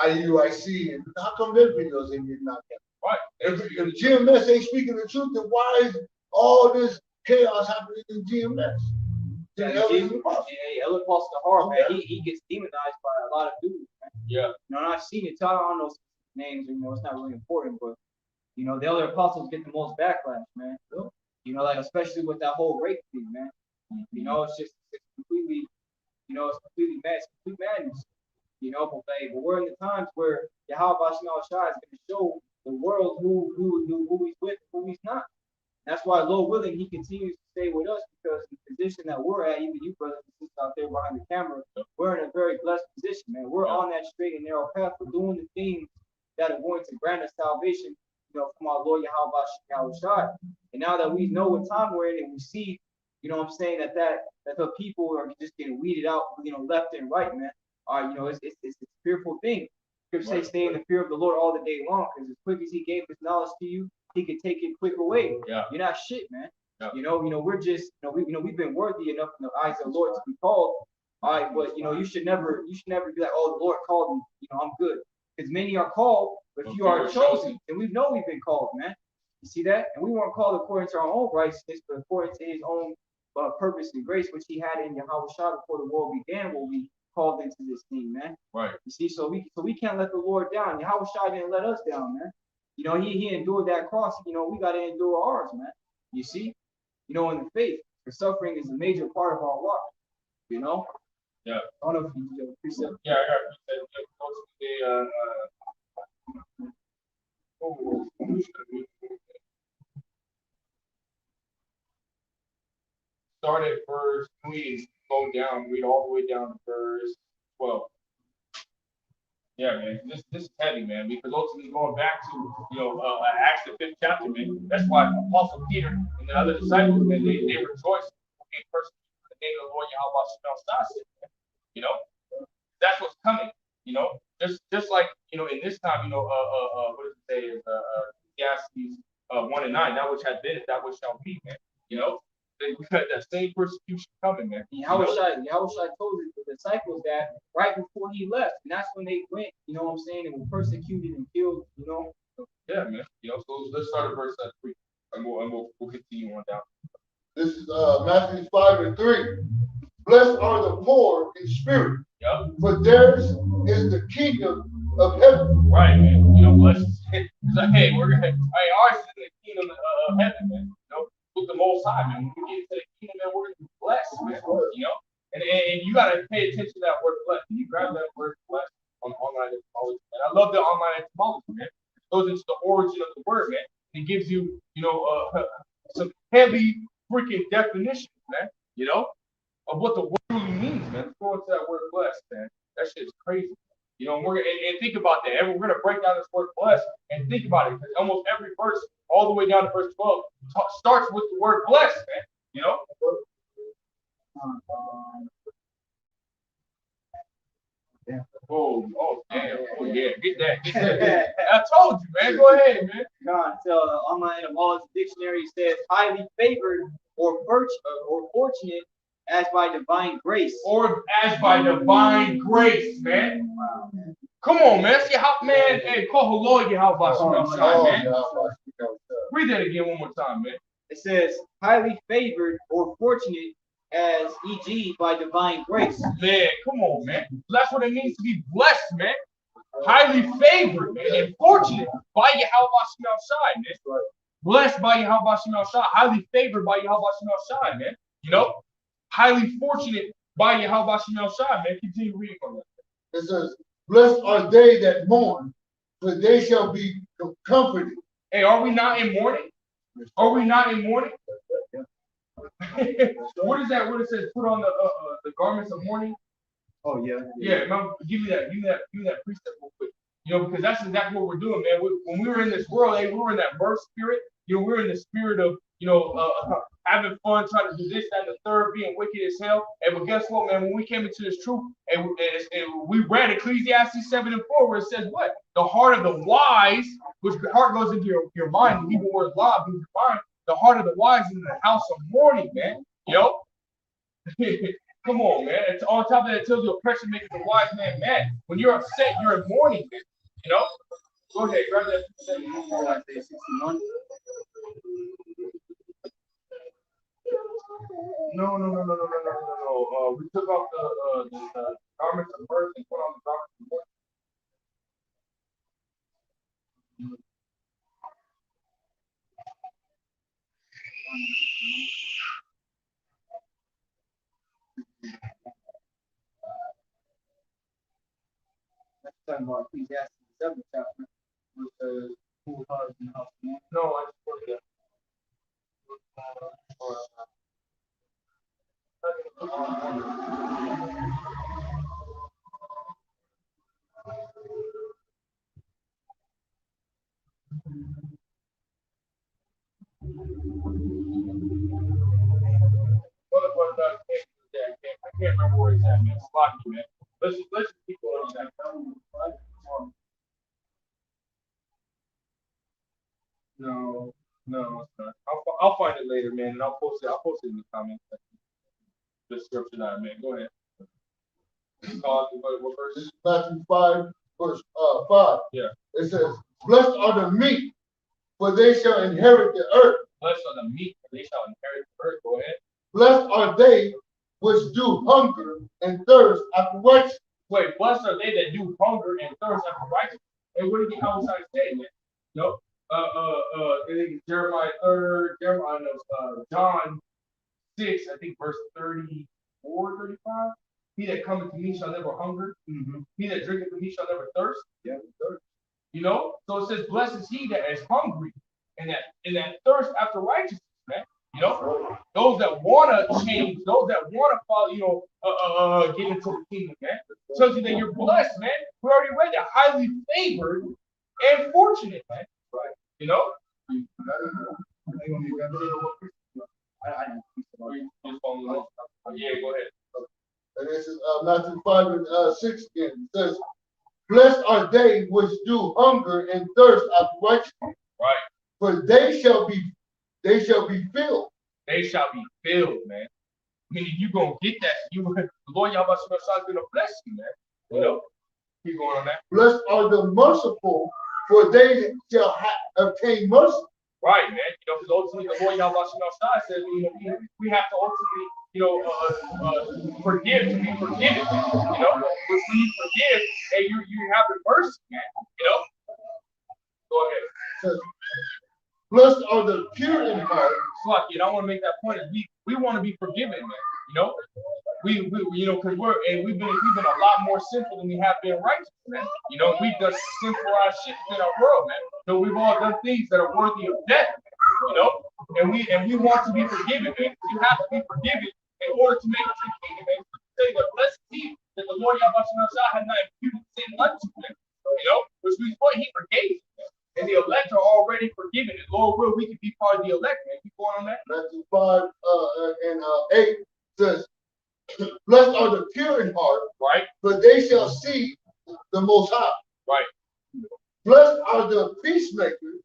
IUIC, and how come their videos ain't getting knocked down? Right. If GMS ain't speaking the truth, then why is all this chaos happening in GMS? Elder Pastor Hart, man, he gets demonized by a lot of dudes, man. Yeah. And I've seen it. I don't know names, it's not really important, but the elder apostles get the most backlash, man. Like especially with that whole rape thing, man. It's completely, it's completely mad, it's complete madness. But we're in the times where Yahweh Shai is going to show the world who he's with, who he's not. That's why, Lord willing, he continues to stay with us, because the position that we're at, even you brothers and sisters out there behind the camera, we're in a very blessed position, man. We're on that straight and narrow path. We're doing the things that are going to grant us salvation, from our Lord Yahweh Shai. And now that we know what time we're in, and we see, that the people are just getting weeded out, left and right, man. It's a fearful thing. Scripture say, stay in the fear of the Lord all the day long, because as quick as he gave his knowledge to you, he could take it quick away. Yeah. You're not shit, man. Yeah. We're just, we've been worthy enough in the eyes of the Lord to be called. All right, but you should never be like, oh, the Lord called me, I'm good. Because many are called, but few are chosen. And we've been called, man. You see that? And we weren't called according to our own righteousness, but according to his own purpose and grace, which he had in Yahweh Shai before the world began, what we called into this thing, man. Right. You see, so we can't let the Lord down. Yahweh Shai didn't let us down, man. You know, he endured that cross. You know, we got to endure ours, man. You see, you know, in the faith, the suffering is a major part of our walk. You know. Yeah. I don't know if you have a precept. Yeah, I got a precept. Start at verse 3, go down, read all the way down to verse 12. Yeah, man, this is heavy, man, because ultimately going back to, Acts the 5th chapter, man, that's why Apostle Peter and the other disciples, man, they rejoiced being persecuted for the name of the Lord Yahweh, you know, that's what's coming, you know, just like, in this time, what does it say, is Ecclesiastes 1 and 9, that which had been is that which shall be, man, you know. We got that same persecution coming, man. Yahweh Shai told the disciples that right before he left, and that's when they went, you know what I'm saying, and were persecuted and killed, you know. Yeah, man. So let's start at verse 3, and we'll continue on down. This is Matthew 5 and 3. Blessed are the poor in spirit, for theirs is the kingdom of heaven. Right, man. Blessed. Hey, ours is in the kingdom of heaven, man. With the Most High, man. When we get to the kingdom, man, we're gonna be blessed, man. And you gotta pay attention to that word blessed. Can you grab that word blessed on online etymology? And I love the online etymology, man. It goes into the origin of the word, man. It gives you, some heavy freaking definitions, man. Of what the word really means, man. Let's go into that word blessed, man. That shit's crazy. And think about that. And we're gonna break down this word blessed and think about it, because almost every verse, all the way down to verse 12, starts with the word blessed, man. Yeah. Oh, damn. Oh, yeah. Get that. I told you, man. Go ahead, man. Online etymology dictionary says highly favored or fortunate as by divine grace. Or as by divine grace, man. Wow. Come on, man. See how, man. Hey, call Lord, how about man? Read that again one more time, man. It says highly favored or fortunate as e.g. by divine grace. Man, come on, man. That's what it means to be blessed, man. Highly favored, man, and fortunate by Yahweh Shai, man. Blessed by Yahweh Shai, highly favored by Yahweh Shai, man. Highly fortunate by Yahweh Shai, man. Continue reading on that. It says, blessed are they that mourn, for they shall be comforted. Hey, are we not in mourning? Are we not in mourning? What is that? What it says? Put on the garments of mourning. Oh yeah. Yeah. Give me that precept real quick. Because that's exactly what we're doing, man. When we were in this world, we were in that birth spirit. We were in the spirit of having fun, trying to do this, that, and the third, being wicked as hell. But guess what, man? When we came into this truth, and we read Ecclesiastes 7 and 4, where it says what? The heart of the wise, which the heart goes into your mind, the Hebrew word law means your mind. The heart of the wise is in the house of mourning, man. Come on, man. It's on top of that, it tells you oppression makes the wise man mad. When you're upset, you're in mourning, man. Go ahead, grab that. Isaiah 61. No. We took off the garments of birth and put on the garments of mourning. That's talking about Ecclesiastes 7 chapter with the pool hearts and house. No, I just put it. I can't remember where it's at, man. It's lucky, man. Let's just keep going on that. No, it's not. I'll find it later, man, and I'll post it in the comments section. The scripture that I made. Go ahead. What verse? This is Matthew 5, verse 5. Yeah. It says, blessed are the meek, for they shall inherit the earth. Blessed are the meek, for they shall inherit the earth. Go ahead. Blessed are they which do hunger and thirst after righteousness. Wait, blessed are they that do hunger and thirst after righteousness. And what did the outside say, man? No. I think it's Jeremiah 3rd, Jeremiah, no, John 6, I think verse 34, 35. He that cometh to me shall never hunger. He that drinketh of me shall never thirst. Yeah, You know? So it says, blessed is he that is hungry and that thirst after righteousness, man. You know? Those that wanna change, those that wanna follow, get into the kingdom, man. Tells you that you're blessed, man. We already read that, highly favored and fortunate, man. Right. You know? Yeah, go ahead. And this is Matthew 5 and 6 again. It says, blessed are they which do hunger and thirst after righteousness. Right. For they shall be filled. They shall be filled, man. Meaning you gonna get that. The Lord Yahweh is gonna bless you, man. You know? Keep going on that. Blessed are the merciful, for they shall obtain mercy. Right, man. You know, because ultimately the Lord Yahweh says, we have to ultimately, forgive to be forgiven. You know, when you forgive, and you have the mercy, man. You know. Go ahead. Blessed are the pure in heart. Fuck it. I want to make that point. We want to be forgiven, man. You know. We because we've been a lot more sinful than we have been righteous, man. You know, we've done sinful ass shit in our world, man. So we've all done things that are worthy of death, you know. And we want to be forgiven, man. You have to be forgiven in order to make it to the kingdom, man. Say the blessed he that the Lord Yahweh had not imputed sin unto him, you know, which means what he forgave, man. And the elect are already forgiven. And Lord will, we can be part of the elect, man. Keep going on that. Matthew 5 and 8 says, blessed are the pure in heart, right? For they shall see the Most High. Right. Blessed are the peacemakers,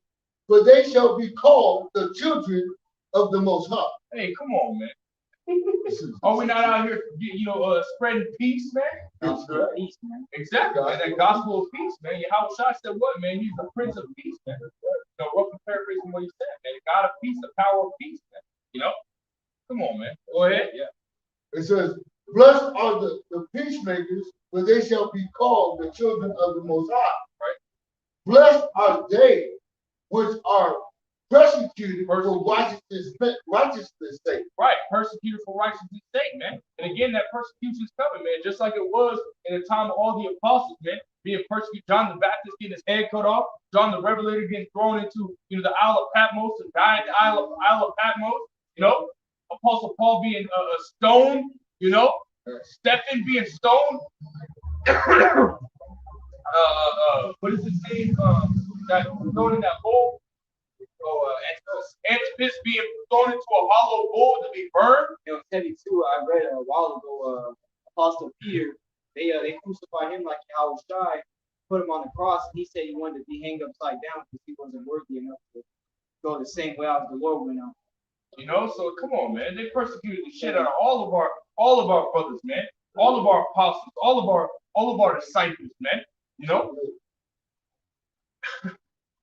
for they shall be called the children of the Most High. Hey, come on, man. Are we not out here, spreading peace, man? peace, man. Exactly, man. That gospel of peace, man. Yahweh Shai said what, man? He's the Prince of Peace, man. Roughly paraphrasing what he said, man. The God of peace, the power of peace, man. You know? Come on, man. Go ahead. Yeah. It says, blessed are the peacemakers, for they shall be called the children of the Most High. Right. Blessed are they which are persecuted for righteousness' sake. Right, persecuted for righteousness' sake, man. And again, that persecution is coming, man. Just like it was in the time of all the apostles, man. Being persecuted, John the Baptist getting his head cut off, John the Revelator getting thrown into, the Isle of Patmos and died at the Isle of Patmos. You know, Apostle Paul being stoned. You know, Stephen being stoned. What is his name? That thrown in that bowl. Antipas being thrown into a hollow bowl to be burned. You know, 72. I read a while ago. Apostle Peter. They crucified him like Yahweh Shai, put him on the cross, and he said he wanted to be hanged upside down because he wasn't worthy enough to go the same way as the Lord went out. You know, so come on, man. They persecuted the shit out of all of our brothers, man. All of our apostles, all of our disciples, man. You know?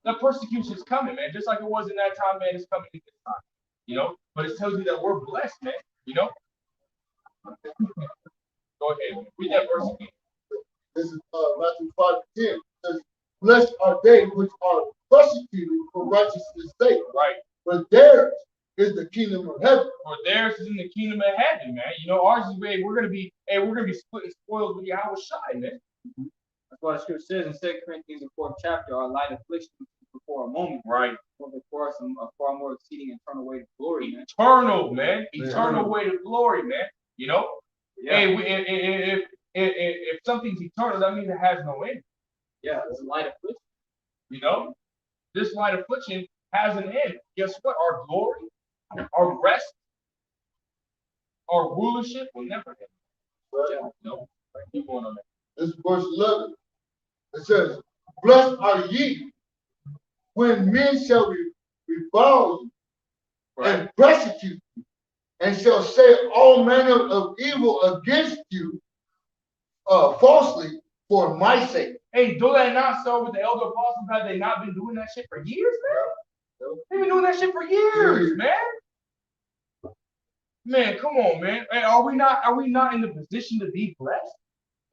The persecution is coming, man. Just like it was in that time, man, it's coming in this time. You know? But it tells you that we're blessed, man. You know? Go ahead. Read that verse again. This is Matthew 5:10. It says, blessed are they which are persecuted for righteousness' sake. Right. But theirs is the kingdom of heaven. For theirs is in the kingdom of heaven, man. You know, ours is we're gonna be splitting spoils with Yahweh Shai, man. That's why the scripture says in 2 Corinthians, the 4th chapter, our light affliction for a moment. Right. But before us a far more exceeding eternal way to glory, man. Eternal, man. Eternal way to glory, man. You know? Yeah. Hey, if something's eternal, that means it has no end. Yeah, it's a light affliction. You know? This light affliction has an end. Guess what? Our glory, our rest, our rulership will never end. Right. Yeah, no. Keep going on that. This is verse 11. It says, blessed are ye when men shall revile you and persecute you, and shall say all manner of evil against you falsely for my sake. Hey, do that not so with the elder apostles? Have they not been doing that shit for years, man? They've been doing that shit for years, man. Man, come on, man. Hey, are we not in the position to be blessed?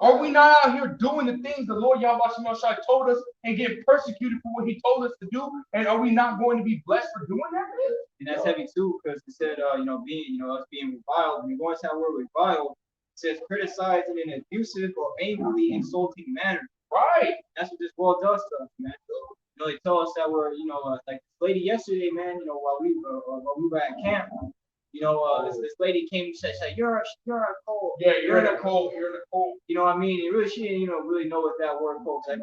Are we not out here doing the things the Lord Yahweh Shai told us and getting persecuted for what he told us to do? And are we not going to be blessed for doing that, man? And that's heavy too, because it said, us being reviled. When you go into that word reviled, it says criticizing in an abusive or angrily insulting manner. Right. That's what this world does to us, man. They tell us that we're, like this lady yesterday, man. While we were at camp, this lady came and said, "You're a cold." Yeah, you're in a cold. You're in a cold. You know what I mean? And really, she didn't, really know what that word called. Like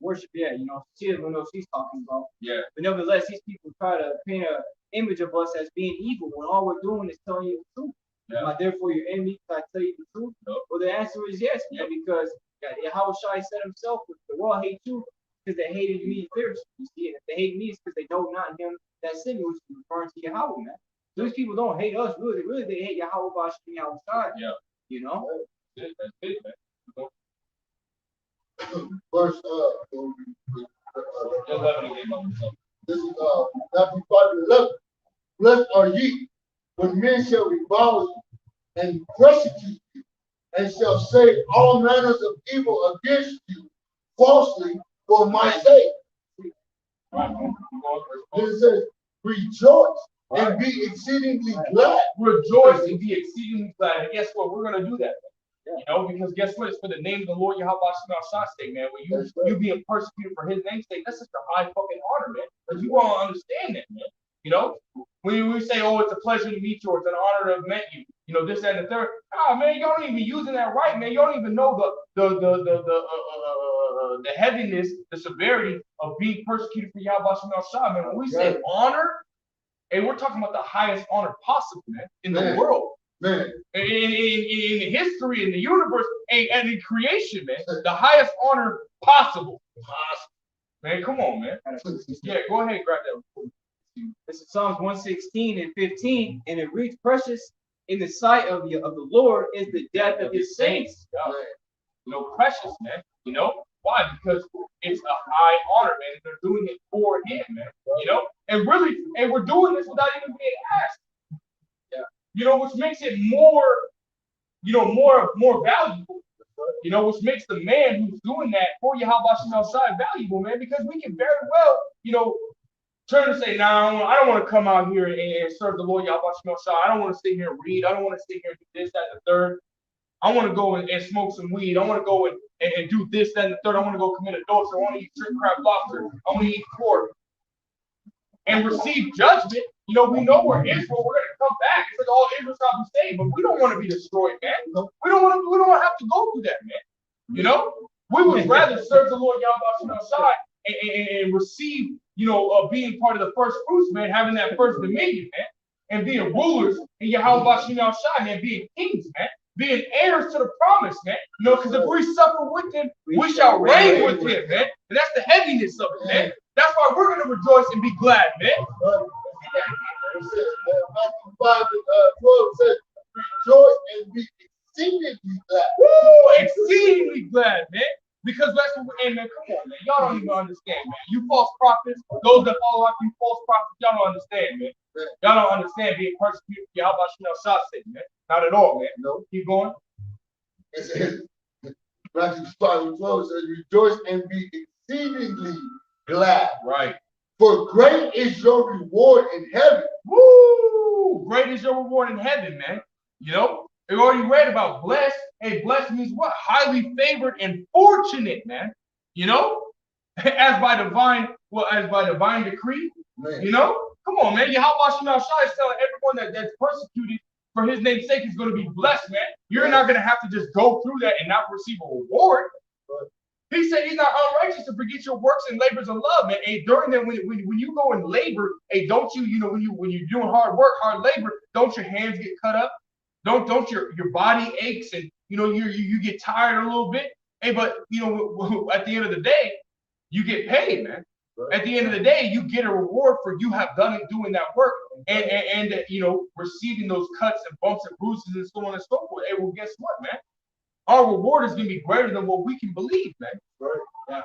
worship, yeah. She doesn't know what she's talking about. Yeah. But nevertheless, these people try to paint an image of us as being evil when all we're doing is telling you the truth. Yeah. Am I therefore your enemy? Can I tell you the truth? No. Well, the answer is yes, man, because Yahweh Shai said himself, the world hates you because they hated me first. You see, and if they hate me, it's because they know not him that sent me, which is referring to Yahweh, man. So these people don't hate us, really they hate Yahweh Bashem Yahweh Shai. Yeah. That's it, man. Verse 11 again. this is Matthew 5:11. Blessed are ye when men shall revile you and persecute you, and shall say all manners of evil against you falsely for my sake. Then it says, rejoice and be exceedingly glad. Rejoice and be exceedingly glad. And guess what? We're going to do that. Because guess what? It's for the name of the Lord Yahweh Shai sake, man. When you being persecuted for his name's sake, that's such a high fucking honor, man. Because you all understand that, man. When we say, oh, it's a pleasure to meet you, or it's an honor to have met you, this, that, and the third. Man, y'all don't even be using that right, man. You don't even know the heaviness, the severity of being persecuted for Yahweh Shai, man. When we say honor, and we're talking about the highest honor possible, man, in the world. Man. In history, in the universe, and in creation, man, the highest honor possible. Man, come on, man. Yeah, go ahead, grab that. This is Psalms 116 and 15, and it reads, "Precious in the sight of the Lord is the death of his saints." Precious, man. Why? Because it's a high honor, man. And they're doing it for him, man. And really, and we're doing this without even being asked. Which makes it more valuable. Which makes the man who's doing that for Yahweh Shai valuable, man, because we can very well, turn and say, "No, I don't want to come out here and serve the Lord Yahweh Shai. I don't want to sit here and read. I don't want to sit here and do this, that, and the third. I want to go and smoke some weed. I want to go and do this, that, and the third. I want to go commit adultery. I want to eat shrimp, crab, lobster. I want to eat pork." And receive judgment. We know we're Israel. We're gonna come back. It's like all Israel shall be saved, but we don't want to be destroyed, man. We don't want to have to go through that, man. We would rather serve the Lord Yahweh Shai and receive, being part of the first fruits, man, having that first dominion, man, and being rulers in Yahweh Shai, man, being kings, man, being heirs to the promise, man. Because if we suffer with him, we shall reign with him, man. And that's the heaviness of it, man. That's why we're going to rejoice and be glad, man. Matthew 5:12 says, rejoice and be exceedingly glad. Woo! Exceedingly glad, man. Because that's what we're, man, come on, man. Y'all don't even understand, man. You false prophets, those that follow after you false prophets, y'all don't understand, man. Y'all don't understand being persecuted for Yahweh Shai sake, man. Not at all, man. No. Keep going. It says, Matthew 5:12 says, rejoice and be exceedingly glad. Right. For great is your reward in heaven. Woo! Great is your reward in heaven, man. We already read about blessed. Hey, blessed means what? Highly favored and fortunate, man. As by divine decree. Man. Come on, man. Yahweh Shai is telling everyone that's persecuted for his name's sake is going to be blessed, man. You're not going to have to just go through that and not receive a reward. Right. He said he's not unrighteous to forget your works and labors of love, man. And during that, when you go and labor, hey, don't you, when you're doing hard work, hard labor, don't your hands get cut up? Don't your body aches and you get tired a little bit? Hey, but at the end of the day, you get paid, man. Right. At the end of the day, you get a reward for you have done it doing that work and receiving those cuts and bumps and bruises and so on and so forth. Hey, well, guess what, man? Our reward is going to be greater than what we can believe, man. Right. Yeah.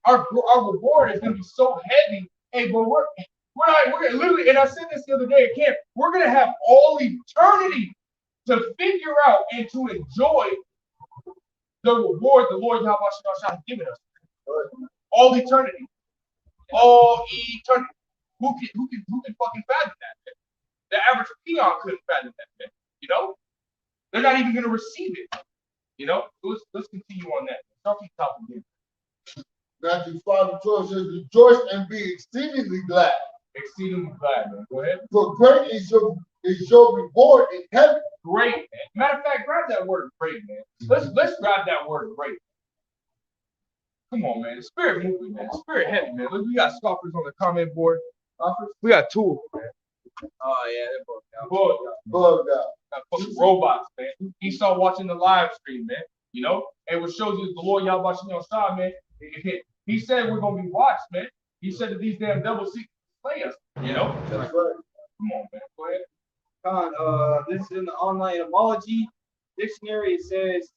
Our reward is going to be so heavy. Hey, but We're literally, and I said this the other day at camp, we're gonna have all eternity to figure out and to enjoy the reward the Lord Yahweh has given us. All eternity. All eternity. Who can fucking fathom that, man? The average peon couldn't fathom that, man. You know? They're not even gonna receive it. You know? Let's continue on that. Start from the top again. Matthew 5:12 says, rejoice and be exceedingly glad. Exceedingly glad, man. Go ahead. For great is your reward in heaven. Great, man. Matter of fact, grab that word great, man. Let's grab that word great. Come on, man. The spirit moving, man. The spirit heavy, man. Look, we got scoffers on the comment board. We got two of them, man. Oh yeah, they're both down. Bugged out. Got fucking robots, man. He saw watching the live stream, man. You know? And what shows you the Lord Yahweh Shah, man. He said we're gonna be watched, man. He said that these damn devils seek to slay us. You know? That's right. Come on, man. Go ahead. This is in the online etymology dictionary. It says,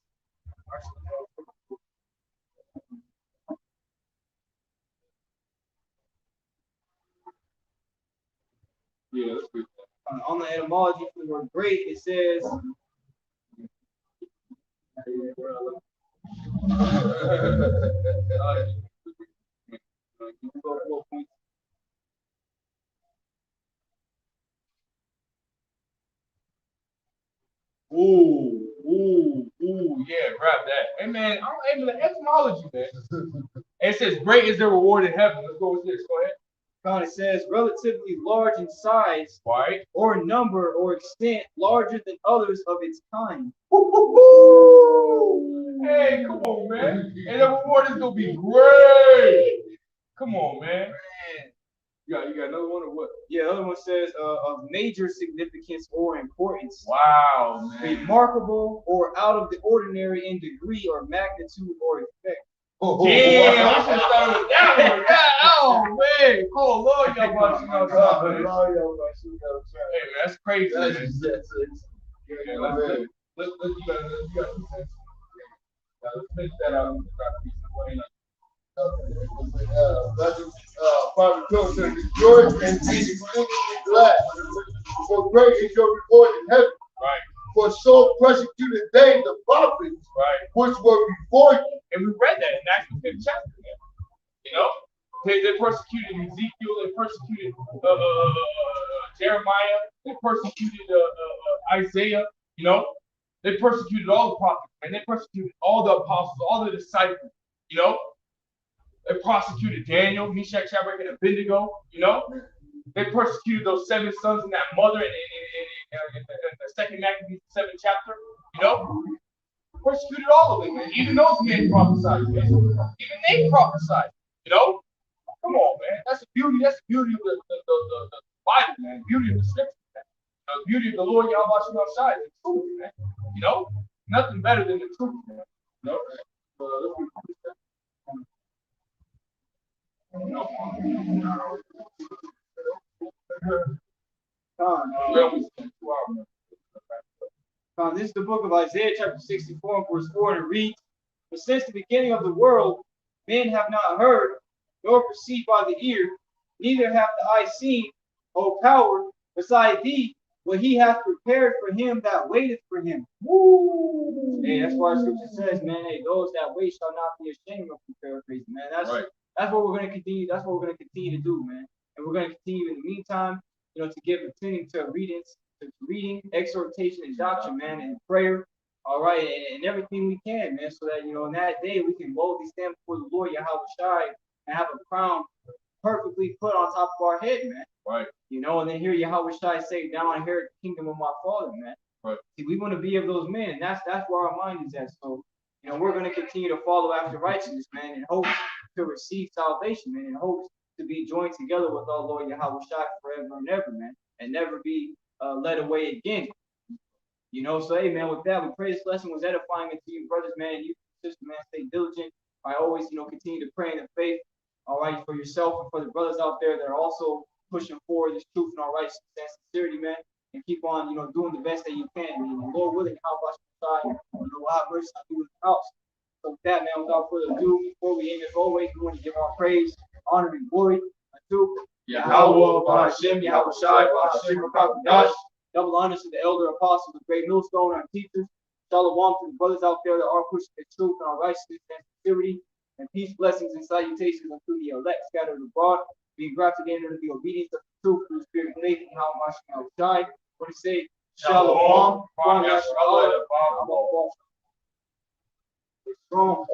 Yeah, let's do on the etymology for the word great, it says, yeah, grab that. Hey, man, I'm able to etymology, man. It says, great is their reward in heaven. Let's go with this. Go ahead. it says relatively large in size Right. or number or extent, larger than others of its kind. Hey, come on, man. And the reward is gonna be great. Come on, man. You got another one or what? Yeah, the other one says of major significance or importance. Wow, man. Remarkable or out of the ordinary in degree or magnitude or effect. Damn, I should have started with that one. Oh, man. Oh, Lord, y'all watching outside, man. Hey, man, that's crazy, man. Yeah, let's you got 2 cents. Let's finish that out. Matthew 5:12 says, rejoice and be exceedingly glad. For great is your reward in heaven. Right. For so persecuted they the prophets, Right. which were before you. And we read that in Acts 5th chapter, man. You know, they persecuted Ezekiel, they persecuted Jeremiah, they persecuted Isaiah. You know, they persecuted all the prophets, and they persecuted all the apostles, all the disciples. You know, they persecuted Daniel, Meshach, Shadrach, and Abednego. You know, they persecuted those 7 sons and that mother in the second Maccabees 7th chapter. You know. Persecuted all of them, man. Even those men prophesied, man. Even they prophesied, you know? Come on, man. That's the beauty of the Bible, man. The beauty of the scripture, man. The beauty of the Lord Yahweh Shai is the truth, man. You know? Nothing better than the truth, man. You know? This is the book of Isaiah, chapter 64, verse 4, and it reads, but since the beginning of the world, men have not heard, nor perceived by the ear, neither hath the eye seen, O power, beside thee, what he hath prepared for him that waiteth for him. Woo! Hey, that's why scripture says, man, hey, those that wait shall not be ashamed of the paraphrasing, man. That's what we're going to continue. That's what we're going to continue to do, man. And we're going to continue in the meantime, to give attention to reading, exhortation, and doctrine, man, and prayer. All right, and everything we can, man, so that in that day we can boldly stand before the Lord Yahweh Shai and have a crown perfectly put on top of our head, man. Right. And then hear Yahweh Shai say, "Now I inherit the kingdom of my Father," man. Right. See, we want to be of those men, and that's where our mind is at. So, we're going to continue to follow after righteousness, man, in hopes to receive salvation, man, in hopes to be joined together with our Lord Yahweh Shai forever and ever, man, and never be led away again. So hey, man, with that, we pray this lesson was edifying unto you, brothers, man, you sister, man, stay diligent. I always, continue to pray in the faith, all right, for yourself and for the brothers out there that are also pushing forward this truth and our righteousness and sincerity, man, and keep on, doing the best that you can. And Lord willing, how much side, we'll have mercy on you in the house. So with that, man, without further ado, before we end as always, we want to give our praise, honor, and glory unto Yahweh, Ba'ashem, Yahweh Shai, Ba'ashem, Rakakadosh. Double honors to the elder apostles, the great millstone, our teachers. Shalom to the brothers out there that are pushing the truth and our righteousness and sincerity. And peace, blessings, and salutations unto the elect scattered abroad, being grafted in under the obedience of the truth through the spirit of faith and how much Yahweh Shai. What he say? Shalom. Kwam Yasharallah, Strong.